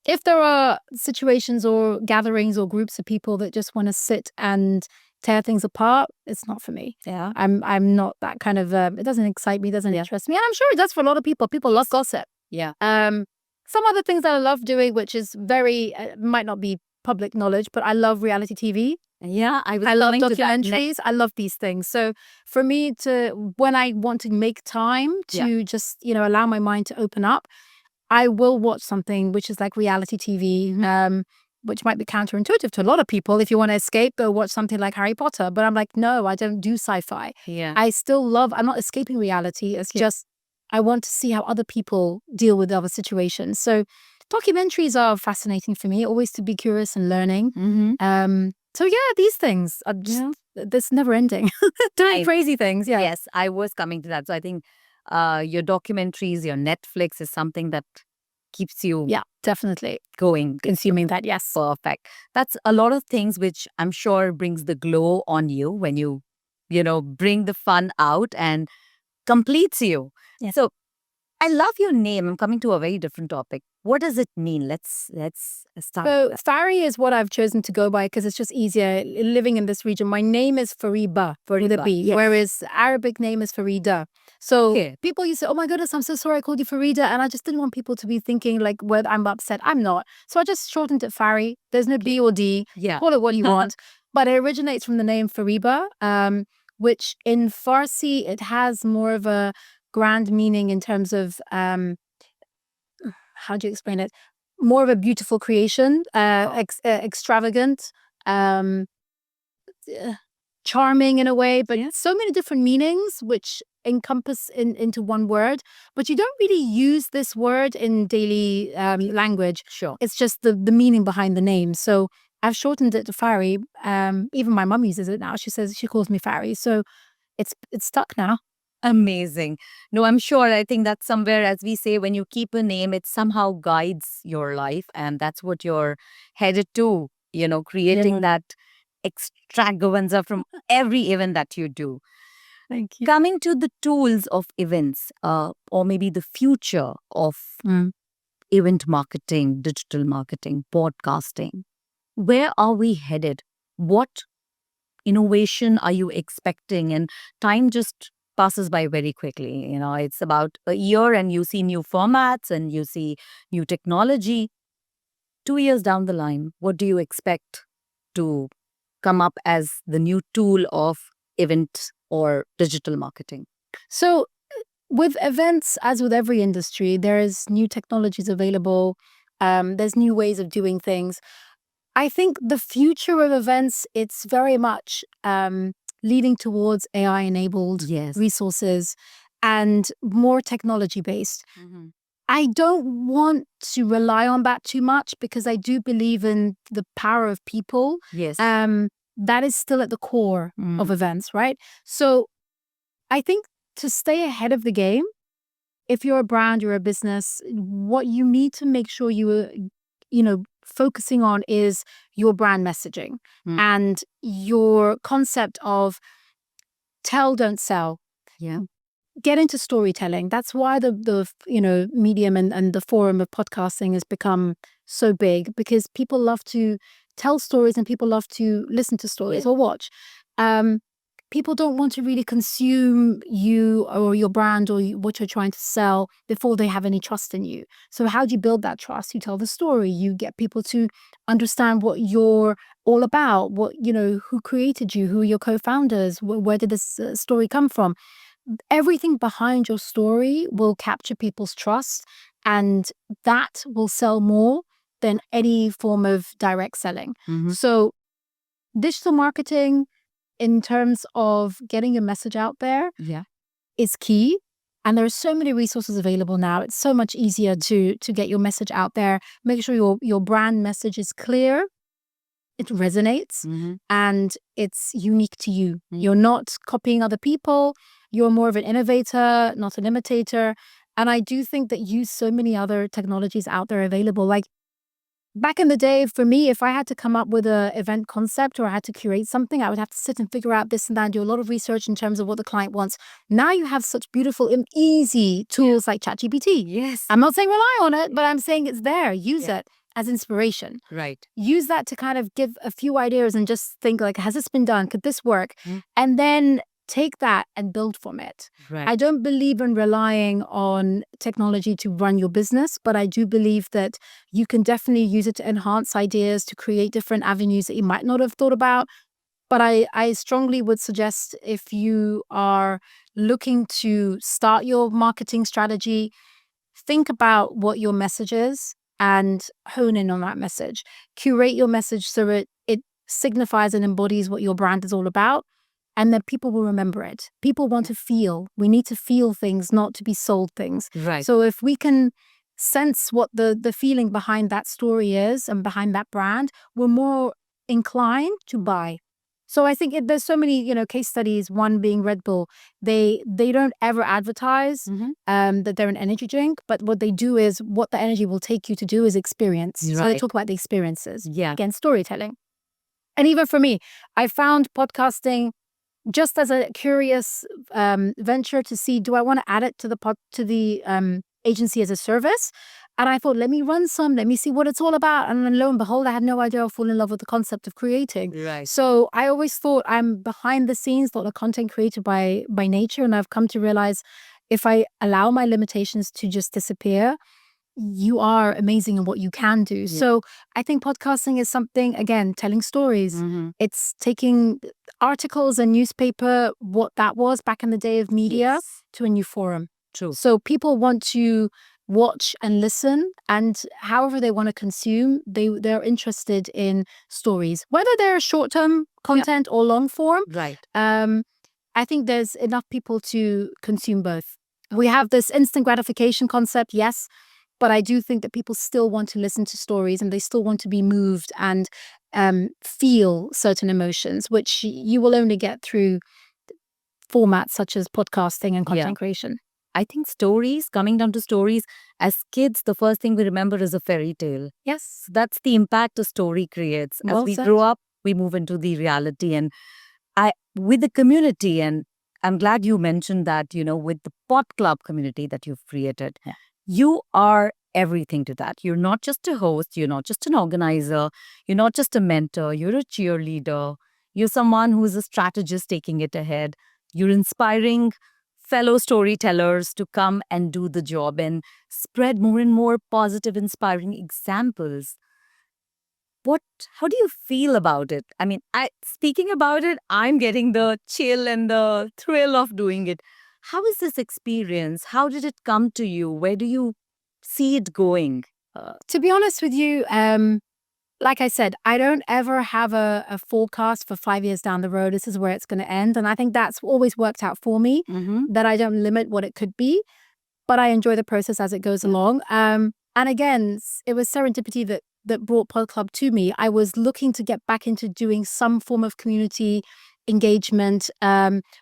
if there are situations or gatherings or groups of people that just want to sit and tear things apart, it's not for me. Yeah. I'm not that kind of, it doesn't excite me, doesn't interest me. And I'm sure it does for a lot of people. People love gossip. Yeah. Some other things that I love doing, which is very, might not be public knowledge, but I love reality TV. Yeah, I love documentaries. I love these things. So for me when I want to make time to just, allow my mind to open up, I will watch something which is like reality TV, which might be counterintuitive to a lot of people. If you want to escape, go watch something like Harry Potter. But I'm like, no, I don't do sci-fi. Yeah. I'm not escaping reality. It's just, I want to see how other people deal with other situations. So documentaries are fascinating for me, always to be curious and learning. So yeah, these things are just this never ending. Doing crazy things. Yeah. Yes, I was coming to that. So I think your documentaries, your Netflix is something that keeps you Yeah, definitely. going. Consuming that, yes. Perfect. That's a lot of things which I'm sure brings the glow on you when you bring the fun out and completes you. Yeah. So I love your name. I'm coming to a very different topic. What does it mean? Let's start. So Fari is what I've chosen to go by because it's just easier living in this region. My name is Fariba, with a B, Yes. whereas Arabic name is Farida. So Okay. people used to say, oh my goodness, I'm so sorry I called you Farida. And I just didn't want people to be thinking like, well, I'm upset. I'm not. So I just shortened it Fari. There's no B or D. Yeah. Call it what you want. But it originates from the name Fariba, which in Farsi, it has more of a grand meaning in terms of, how do you explain it? More of a beautiful creation, extravagant, charming in a way, but so many different meanings which encompass into one word. But you don't really use this word in daily language. Sure. It's just the meaning behind the name. So I've shortened it to Fari. Even my mum uses it now. She calls me Fari. So it's stuck now. Amazing. No, I'm sure. I think that's somewhere, as we say, when you keep a name, it somehow guides your life. And that's what you're headed to, creating that extravaganza from every event that you do. Thank you. Coming to the tools of events, or maybe the future of event marketing, digital marketing, podcasting, where are we headed? What innovation are you expecting? And time just passes by very quickly. It's about a year and you see new formats and you see new technology. 2 years down the line, what do you expect to come up as the new tool of event or digital marketing? So with events, as with every industry, there's new technologies available. There's new ways of doing things. I think the future of events, it's very much leading towards AI-enabled resources and more technology-based. I don't want to rely on that too much because I do believe in the power of people. Yes. That is still at the core of events, right? So I think to stay ahead of the game, if you're a brand, you're a business, what you need to make sure focusing on is your brand messaging and your concept of tell, don't sell. Yeah. Get into storytelling. That's why the medium and the forum of podcasting has become so big, because people love to tell stories and people love to listen to stories or watch. People don't want to really consume you or your brand or what you're trying to sell before they have any trust in you. So how do you build that trust? You tell the story. You get people to understand what you're all about, who created you, who are your co-founders, where did this story come from? Everything behind your story will capture people's trust, and that will sell more than any form of direct selling. So digital marketing, in terms of getting your message out there, is key. And there are so many resources available now. It's so much easier to get your message out there. Make sure your brand message is clear, it resonates, and it's unique to you. You're not copying other people. You're more of an innovator, not an imitator. And I do think that so many other technologies out there available. Like back in the day, for me, if I had to come up with an event concept or I had to curate something, I would have to sit and figure out this and that and do a lot of research in terms of what the client wants. Now you have such beautiful and easy tools like ChatGPT. Yes. I'm not saying rely on it, but I'm saying it's there. Use it as inspiration. Right. Use that to kind of give a few ideas and just think like, has this been done? Could this work? And then take that and build from it. Right. I don't believe in relying on technology to run your business, but I do believe that you can definitely use it to enhance ideas, to create different avenues that you might not have thought about. But I strongly would suggest, if you are looking to start your marketing strategy, think about what your message is and hone in on that message. Curate your message so it signifies and embodies what your brand is all about. And then people will remember it. People want to feel. We need to feel things, not to be sold things. Right. So if we can sense what the feeling behind that story is and behind that brand, we're more inclined to buy. So I think there's so many, case studies, one being Red Bull. They don't ever advertise that they're an energy drink, but what they do is what the energy will take you to do is experience. So they Right. talk about the experiences. Yeah. Again, storytelling. And even for me, I found podcasting just as a curious venture to see, do I want to add it to the agency as a service? And I thought, let me run some, let me see what it's all about. And then lo and behold, I had no idea I'll fall in love with the concept of creating. Right. So I always thought I'm behind the scenes, not a content creator by nature. And I've come to realize if I allow my limitations to just disappear, you are amazing in what you can do. Yeah. So I think podcasting is something, again, telling stories. It's taking articles and newspaper, what that was back in the day of media, to a new forum. True. So people want to watch and listen, and however they want to consume, they're interested in stories, whether they're short-term content or long form. Right. I think there's enough people to consume both. We have this instant gratification concept, yes, but I do think that people still want to listen to stories and they still want to be moved and feel certain emotions, which you will only get through formats such as podcasting and content creation. I think stories, coming down to stories, as kids, the first thing we remember is a fairy tale. Yes. That's the impact a story creates. As we grow up, we move into the reality and with the community. And I'm glad you mentioned that, with the Podclub community that you've created. Yeah. You are everything to that. You're not just a host, you're not just an organizer, you're not just a mentor, you're a cheerleader, you're someone who's a strategist taking it ahead. You're inspiring fellow storytellers to come and do the job and spread more and more positive, inspiring examples. How do you feel about it? I mean, speaking about it, I'm getting the chill and the thrill of doing it. How is this experience? How did it come to you? Where do you see it going? To be honest with you, like I said, I don't ever have a forecast for 5 years down the road. This is where it's going to end. And I think that's always worked out for me, that I don't limit what it could be, but I enjoy the process as it goes along. And again, it was serendipity that brought Podclub to me. I was looking to get back into doing some form of community engagement.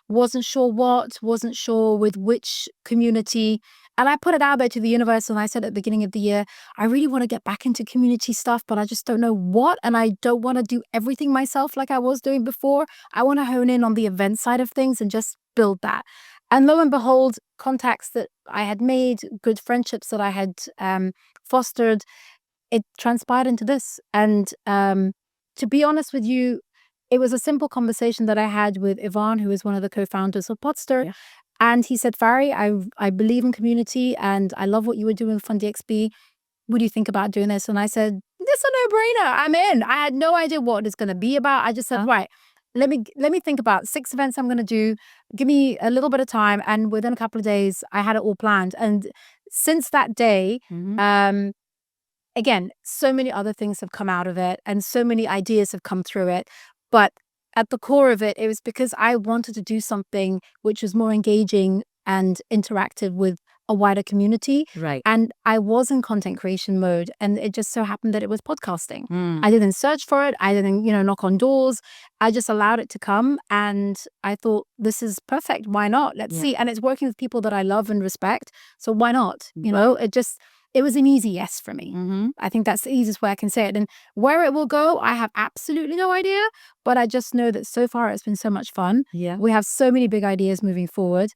Wasn't sure with which community. And I put it out there to the universe, and I said at the beginning of the year, I really want to get back into community stuff, but I just don't know what, and I don't want to do everything myself like I was doing before. I want to hone in on the event side of things and just build that. And lo and behold, contacts that I had made, good friendships that I had fostered, it transpired into this. And to be honest with you, it was a simple conversation that I had with Ivan, who is one of the co-founders of Podster. Yeah. And he said, Fari, I believe in community and I love what you were doing with FUNDXB. What do you think about doing this? And I said, this is a no-brainer. I'm in. I had no idea what it's going to be about. I just said, right, let me think about 6 events I'm going to do. Give me a little bit of time. And within a couple of days, I had it all planned. And since that day, again, so many other things have come out of it and so many ideas have come through it. But at the core of it, it was because I wanted to do something which was more engaging and interactive with a wider community. Right. And I was in content creation mode, and it just so happened that it was podcasting. I didn't search for it. I didn't, knock on doors. I just allowed it to come. And I thought, this is perfect. Why not? Let's see. And it's working with people that I love and respect. So why not? It was an easy yes for me. I think that's the easiest way I can say it. And where it will go, I have absolutely no idea. But I just know that so far it's been so much fun. Yeah. We have so many big ideas moving forward.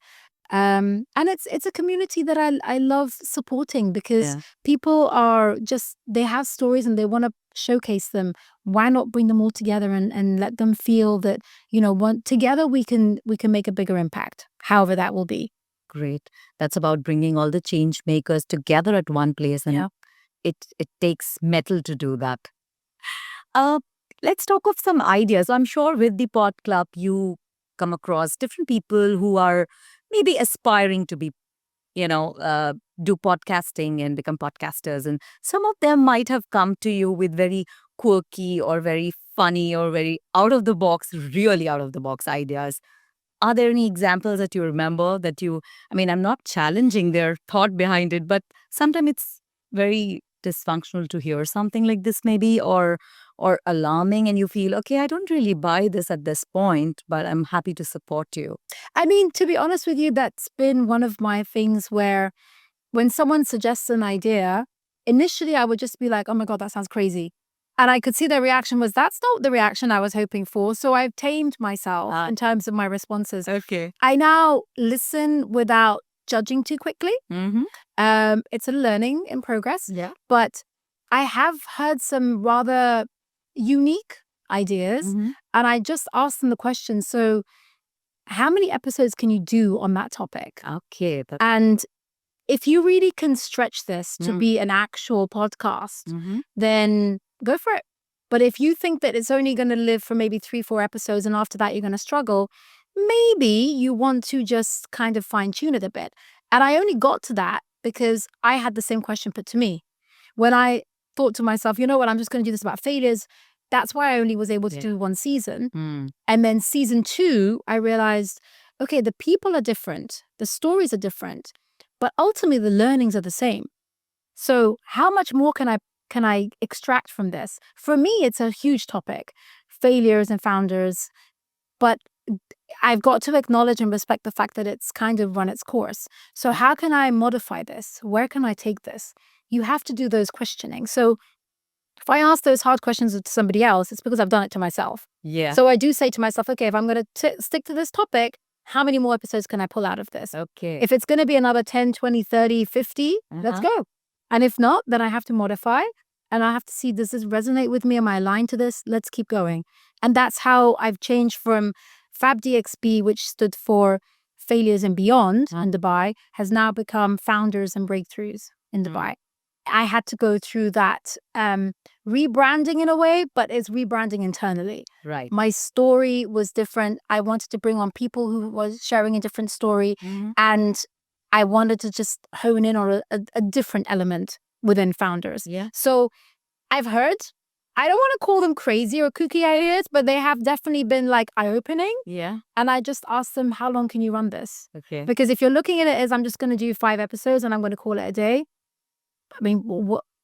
And it's a community that I love supporting because people are they have stories and they want to showcase them. Why not bring them all together and let them feel that, together we can make a bigger impact, however that will be. Great. That's about bringing all the change makers together at one place, and it takes metal to do that. Let's talk of some ideas. I'm sure with the Podclub, you come across different people who are maybe aspiring to be, do podcasting and become podcasters. And some of them might have come to you with very quirky or very funny or very really out of the box ideas. Are there any examples that you remember I'm not challenging their thought behind it, but sometimes it's very dysfunctional to hear something like this maybe, or or alarming and you feel, okay, I don't really buy this at this point, but I'm happy to support you? I mean, to be honest with you, that's been one of my things where when someone suggests an idea, initially I would just be like, oh my God, that sounds crazy. And I could see their reaction was, that's not the reaction I was hoping for. So I've tamed myself in terms of my responses. Okay. I now listen without judging too quickly. It's a learning in progress. Yeah. But I have heard some rather unique ideas. And I just asked them the question, so how many episodes can you do on that topic? Okay. And if you really can stretch this to be an actual podcast, then go for it. But if you think that it's only going to live for maybe 3-4 episodes and after that you're going to struggle, maybe you want to just kind of fine tune it a bit. And I only got to that because I had the same question put to me. When I thought to myself, you know what, I'm just going to do this about failures. That's why I only was able to do one season. And then season 2, I realized, okay, the people are different. The stories are different. But ultimately, the learnings are the same. So how much more can I extract from this? For me, it's a huge topic, failures and founders. But I've got to acknowledge and respect the fact that it's kind of run its course. So how can I modify this? Where can I take this? You have to do those questioning. So if I ask those hard questions to somebody else, it's because I've done it to myself. Yeah. So I do say to myself, okay, if I'm going to stick to this topic, how many more episodes can I pull out of this? Okay. If it's going to be another 10, 20, 30, 50, let's go. And if not, then I have to modify and I have to see, does this resonate with me? Am I aligned to this? Let's keep going. And that's how I've changed from FUNDXB, which stood for Failures and Beyond in Dubai, has now become Founders and Breakthroughs in Dubai. I had to go through that rebranding in a way, but it's rebranding internally. Right. My story was different. I wanted to bring on people who was sharing a different story. And I wanted to just hone in on a different element within founders. Yeah. So I've heard, I don't want to call them crazy or kooky ideas, but they have definitely been like eye-opening. Yeah. And I just asked them, how long can you run this? Okay. Because if you're looking at it as I'm just going to do 5 episodes and I'm going to call it a day, I mean,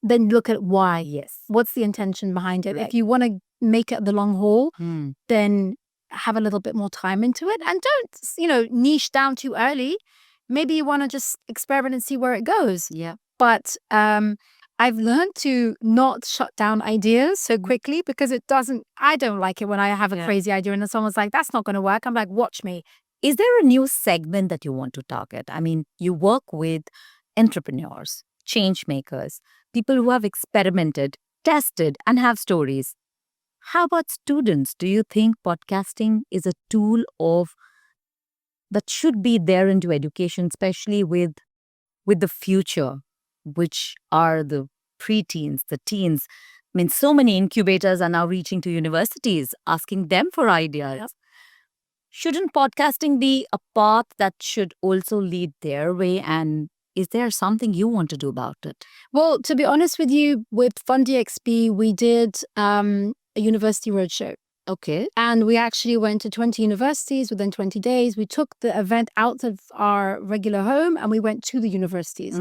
then look at why. Yes. What's the intention behind it? Right. If you want to make it the long haul, then have a little bit more time into it. And don't, niche down too early. Maybe you want to just experiment and see where it goes. Yeah. But I've learned to not shut down ideas so quickly because I don't like it when I have a crazy idea and then someone's like, that's not going to work. I'm like, watch me. Is there a new segment that you want to target? I mean, you work with entrepreneurs, change makers, people who have experimented, tested, and have stories. How about students? Do you think podcasting is a tool that should be there into education, especially with the future, which are the preteens, the teens? I mean, so many incubators are now reaching to universities, asking them for ideas. Yep. Shouldn't podcasting be a path that should also lead their way? And is there something you want to do about it? Well, to be honest with you, with FUNDXB, we did a university roadshow. Okay. And we actually went to 20 universities within 20 days. We took the event out of our regular home and we went to the universities.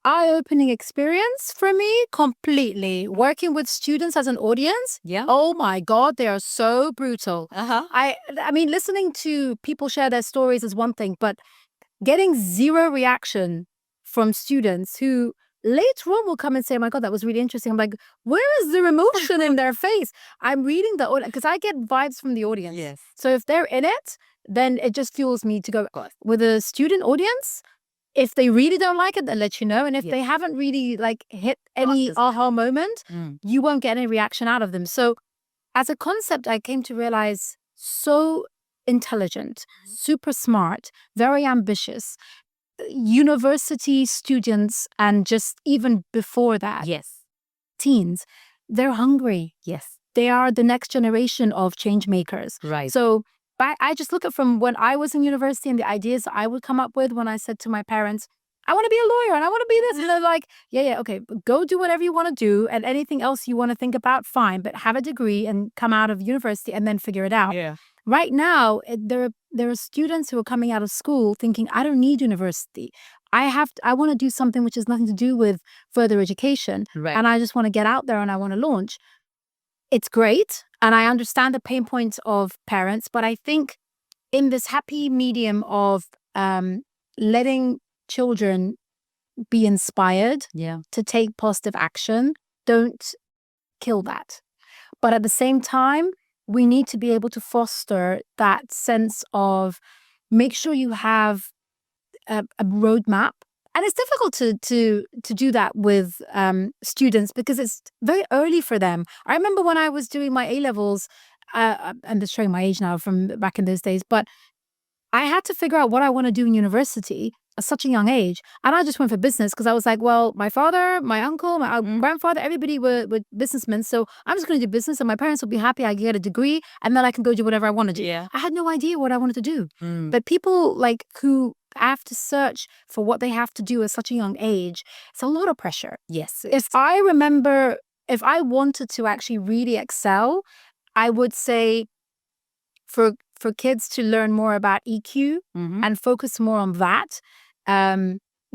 Eye-opening experience for me, completely. Working with students as an audience. Yeah. Oh my God, they are so brutal. I mean, listening to people share their stories is one thing, but getting zero reaction from students who later on will come and say, oh my God, that was really interesting. I'm like, where is the emotion in their face? I'm reading the audience because I get vibes from the audience. Yes. So if they're in it, then it just fuels me to go. With a student audience, if they really don't like it, they'll let you know. And if they haven't really hit any aha moment, you won't get any reaction out of them. So as a concept, I came to realize so intelligent, super smart, very ambitious. University students and just even before that, teens, they're hungry. Yes. They are the next generation of change makers. Right. So I just look at from when I was in university and the ideas I would come up with when I said to my parents, I want to be a lawyer and I want to be this. And they're like, yeah, okay, go do whatever you want to do. And anything else you want to think about, fine. But have a degree and come out of university and then figure it out. Yeah. Right now, there are students who are coming out of school thinking, I don't need university. I want to do something which has nothing to do with further education. Right. And I just want to get out there and I want to launch. it's great. And I understand the pain points of parents, but I think in this happy medium of letting children be inspired to take positive action, don't kill that. But at the same time, we need to be able to foster that sense of make sure you have a roadmap. And it's difficult to do that with students because it's very early for them. I remember when I was doing my A-levels, I'm just showing my age now from back in those days, but I had to figure out what I want to do in university at such a young age. And I just went for business because I was like, well, my father, my uncle, my grandfather, everybody were businessmen. So I'm just going to do business and my parents will be happy. I get a degree and then I can go do whatever I want to do. Yeah. I had no idea what I wanted to do. But people like who have to search for what they have to do at such a young age, it's a lot of pressure. Yes. If I remember, if I wanted to actually really excel, I would say for kids to learn more about EQ and focus more on that.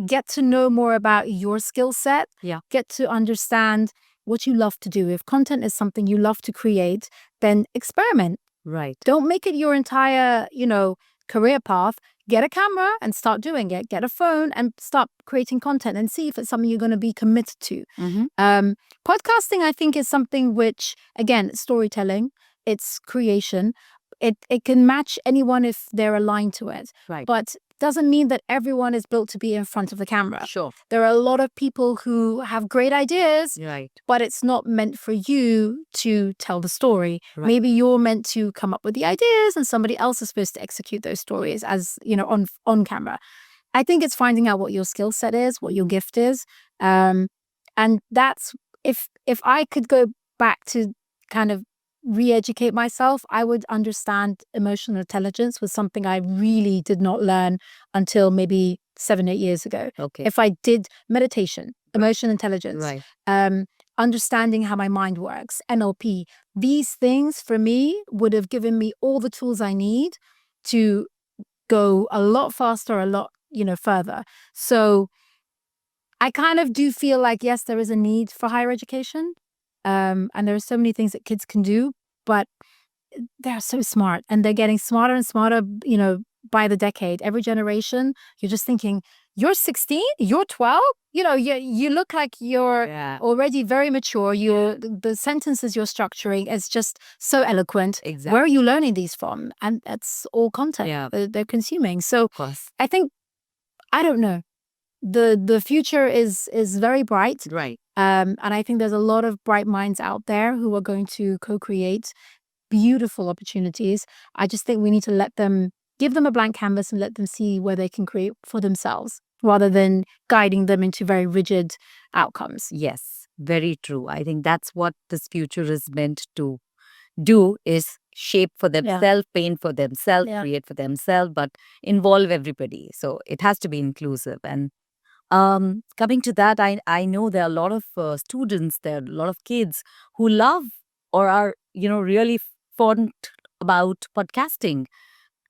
Get to know more about your skill set. Yeah. Get to understand what you love to do. If content is something you love to create, then experiment. Right. Don't make it your entire, career path. Get a camera and start doing it. Get a phone and start creating content and see if it's something you're going to be committed to. Podcasting, I think, is something which, again, it's storytelling, it's creation. It can match anyone if they're aligned to it. Right. But doesn't mean that everyone is built to be in front of the camera. Sure. There are a lot of people who have great ideas, Right. but it's not meant for you to tell the story. Right. Maybe you're meant to come up with the ideas and somebody else is supposed to execute those stories as, on camera. I think it's finding out what your skill set is, what your gift is. And that's, if I could go back to kind of re-educate myself, I would understand emotional intelligence was something I really did not learn until maybe 7-8 years ago. Okay. If I did meditation, emotional intelligence, Right. Understanding how my mind works, NLP, these things for me would have given me all the tools I need to go a lot faster, a lot, further. So I kind of do feel like, yes, there is a need for higher education. And there are so many things that kids can do, but they're so smart and they're getting smarter and smarter, by the decade. Every generation, you're just thinking, you're 16, you're 12, you look like you're already very mature. The sentences you're structuring is just so eloquent. Exactly. Where are you learning these from? And that's all content they're consuming. So Of course. I think, I don't know. The future is very bright. Right. And I think there's a lot of bright minds out there who are going to co-create beautiful opportunities. I just think we need to give them a blank canvas and let them see where they can create for themselves rather than guiding them into very rigid outcomes. Yes, very true. I think that's what this future is meant to do, is shape for themselves, paint for themselves, create for themselves, but involve everybody. So it has to be inclusive. And coming to that, I know there are a lot of students, there are a lot of kids who love or are, really fond about podcasting.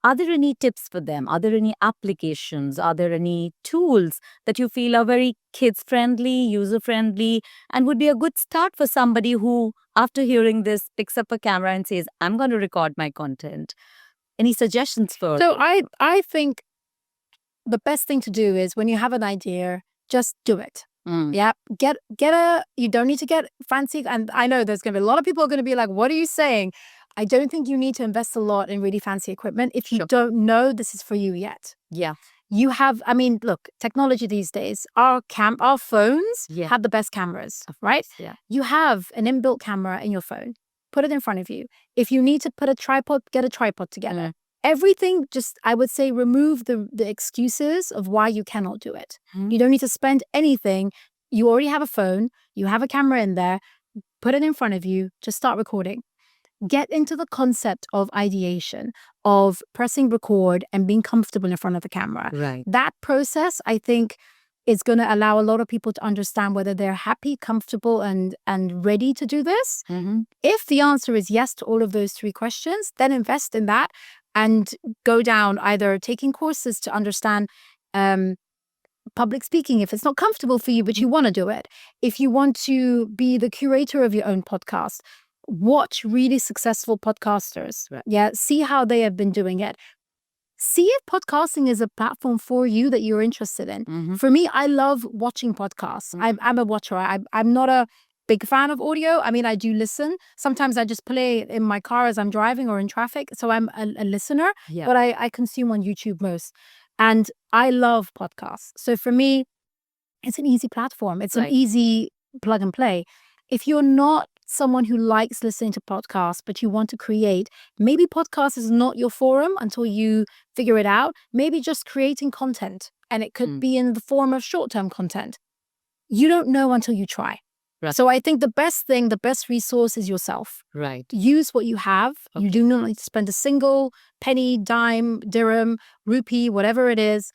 Are there any tips for them? Are there any applications? Are there any tools that you feel are very kids-friendly, user-friendly, and would be a good start for somebody who, after hearing this, picks up a camera and says, I'm going to record my content? Any suggestions for? So I think the best thing to do is when you have an idea, just do it. Yeah. You don't need to get fancy. And I know there's going to be a lot of people are going to be like, what are you saying? I don't think you need to invest a lot in really fancy equipment if you don't know this is for you yet. Yeah. You have, look, technology these days, our phones have the best cameras, right? Yeah. You have an inbuilt camera in your phone. Put it in front of you. If you need to put a tripod, get a tripod together. Everything, just, I would say, remove the excuses of why you cannot do it. You don't need to spend anything. You already have a phone. You have a camera in there. Put it in front of you. Just start recording. Get into the concept of ideation, of pressing record and being comfortable in front of the camera. Right. That process, I think, is going to allow a lot of people to understand whether they're happy, comfortable, and ready to do this. If the answer is yes to all of those 3 questions, then invest in that and go down either taking courses to understand public speaking if it's not comfortable for you, but you want to do it. If you want to be the curator of your own podcast, watch really successful podcasters. Right. Yeah. See how they have been doing it. See if podcasting is a platform for you that you're interested in. For me, I love watching podcasts. I'm a watcher. I'm not a big fan of audio. I mean, I do listen. Sometimes I just play it in my car as I'm driving or in traffic. So I'm a listener, but I consume on YouTube most. And I love podcasts. So for me, it's an easy platform. It's an easy plug and play. If you're not someone who likes listening to podcasts, but you want to create, maybe podcast is not your forum until you figure it out. Maybe just creating content, and it could be in the form of short-term content. You don't know until you try. Right. So I think the best resource is yourself. Right. Use what you have. Okay. You do not need to spend a single penny, dime, dirham, rupee, whatever it is.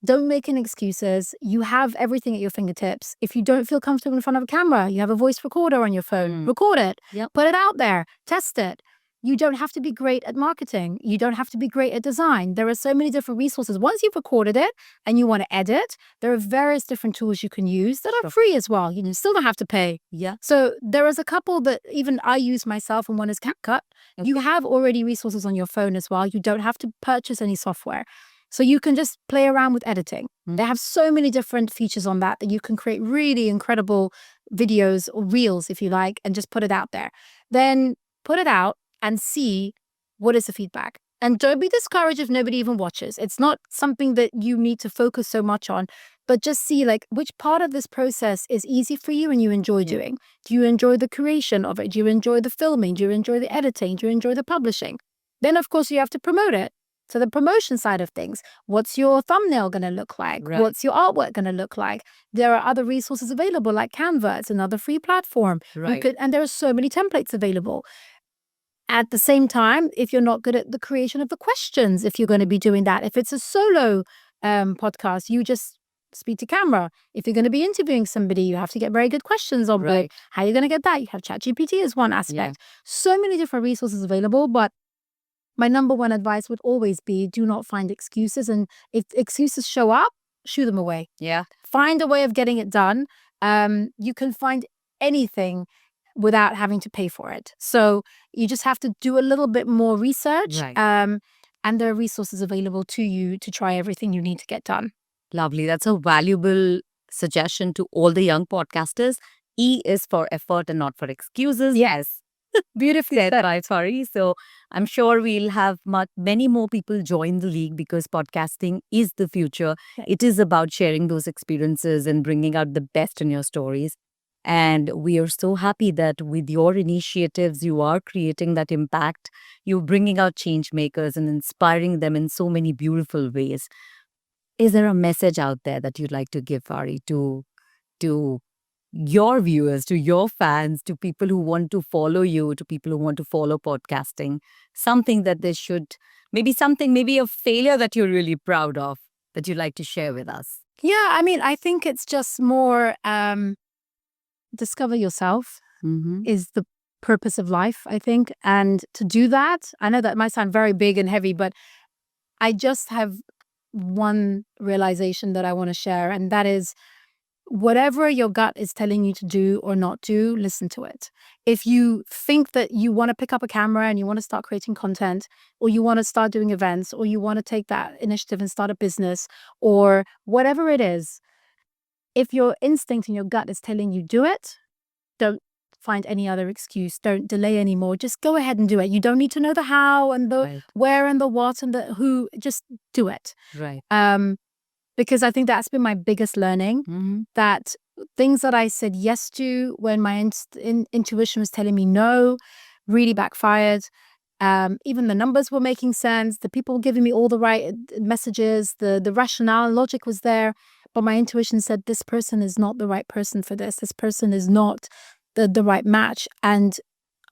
Don't make any excuses. You have everything at your fingertips. If you don't feel comfortable in front of a camera, you have a voice recorder on your phone. Record it. Yep. Put it out there. Test it. You don't have to be great at marketing. You don't have to be great at design. There are so many different resources. Once you've recorded it and you want to edit, there are various different tools you can use that are free as well. You still don't have to pay. Yeah. So there is a couple that even I use myself, and one is CapCut. Okay. You have already resources on your phone as well. You don't have to purchase any software. So you can just play around with editing. They have so many different features on that you can create really incredible videos or reels, if you like, and just put it out there. Then put it out and see what is the feedback. And don't be discouraged if nobody even watches. It's not something that you need to focus so much on, but just see like which part of this process is easy for you and you enjoy doing. Do you enjoy the creation of it? Do you enjoy the filming? Do you enjoy the editing? Do you enjoy the publishing? Then, of course, you have to promote it. So the promotion side of things, what's your thumbnail going to look like? Right. What's your artwork going to look like? There are other resources available like Canva. It's another free platform. Right. And there are so many templates available. At the same time, if you're not good at the creation of the questions, if you're going to be doing that, if it's a solo podcast, you just speak to camera. If you're going to be interviewing somebody, you have to get very good questions on board. Right. How are you going to get that? You have ChatGPT as one aspect. So many different resources available, but my number one advice would always be do not find excuses. And if excuses show up, shoo them away. Yeah. Find a way of getting it done. You can find anything without having to pay for it. So you just have to do a little bit more research. Right. And there are resources available to you to try everything you need to get done. Lovely. That's a valuable suggestion to all the young podcasters. E is for effort and not for excuses. Yes. Beautifully said by Fari. So I'm sure we'll have many more people join the league because podcasting is the future. Yes. It is about sharing those experiences and bringing out the best in your stories. And we are so happy that with your initiatives, you are creating that impact. You're bringing out change makers and inspiring them in so many beautiful ways. Is there a message out there that you'd like to give, Fari, to your viewers, to your fans, to people who want to follow you, to people who want to follow podcasting? Something that they should, maybe a failure that you're really proud of that you'd like to share with us. Yeah, I mean, I think it's just more discover yourself is the purpose of life, I think. And to do that, I know that might sound very big and heavy, but I just have one realization that I want to share, and that is whatever your gut is telling you to do or not do, listen to it. If you think that you want to pick up a camera and you want to start creating content, or you want to start doing events, or you want to take that initiative and start a business, or whatever it is, if your instinct and your gut is telling you do it, don't find any other excuse. Don't delay anymore. Just go ahead and do it. You don't need to know the how and the where and the what and the who. Just do it. Right. Because I think that's been my biggest learning, that things that I said yes to when my intuition was telling me no really backfired. Even the numbers were making sense. The people were giving me all the right messages. The rationale, logic was there. But my intuition said, this person is not the right person for this. This person is not the right match. And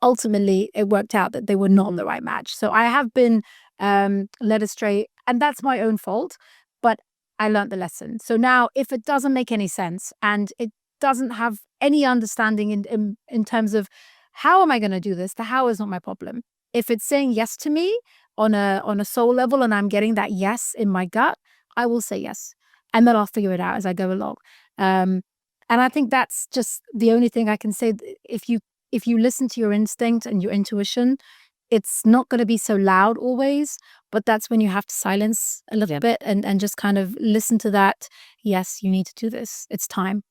ultimately, it worked out that they were not the right match. So I have been led astray. And that's my own fault. But I learned the lesson. So now, if it doesn't make any sense and it doesn't have any understanding in terms of how am I going to do this, the how is not my problem. If it's saying yes to me on a soul level and I'm getting that yes in my gut, I will say yes. And then I'll figure it out as I go along. And I think that's just the only thing I can say. If you if you listen to your instinct and your intuition, it's not going to be so loud always, but that's when you have to silence a little bit and just kind of listen to that. Yes, you need to do this. It's time.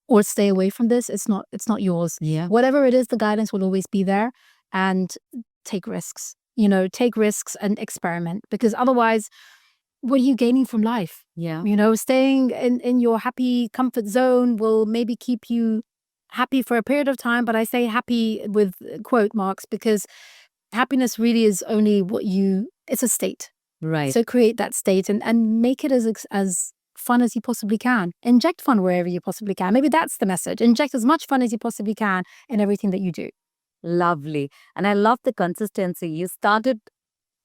Or stay away from this. It's not yours. Yeah. Whatever it is, the guidance will always be there. And take risks. Take risks and experiment, because otherwise, what are you gaining from life? Yeah. Staying in your happy comfort zone will maybe keep you happy for a period of time, but I say happy with quote marks because happiness really is only it's a state. Right. So create that state and make it as fun as you possibly can. Inject fun wherever you possibly can. Maybe that's the message. Inject as much fun as you possibly can in everything that you do. Lovely. And I love the consistency. You started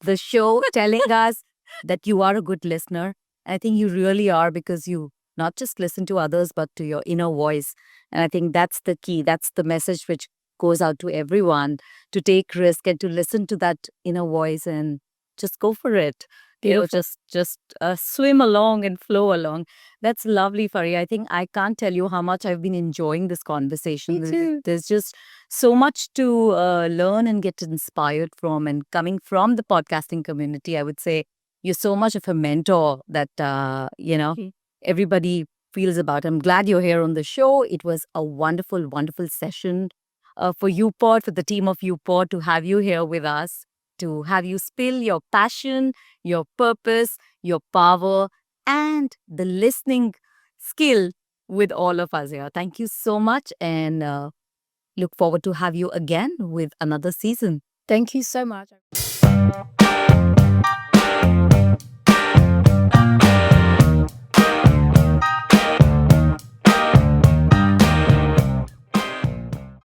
the show telling us that you are a good listener. I think you really are, because you not just listen to others, but to your inner voice. And I think that's the key. That's the message which goes out to everyone, to take risk and to listen to that inner voice and just go for it. Just swim along and flow along. That's lovely, Fari. I think I can't tell you how much I've been enjoying this conversation. Me too. There's just so much to learn and get inspired from. And coming from the podcasting community, I would say you're so much of a mentor that, everybody feels about. I'm glad you're here on the show. It was a wonderful, wonderful session for Upodd, for the team of Upodd, to have you here with us, to have you spill your passion, your purpose, your power, and the listening skill with all of us here. Thank you so much, and look forward to have you again with another season. Thank you so much.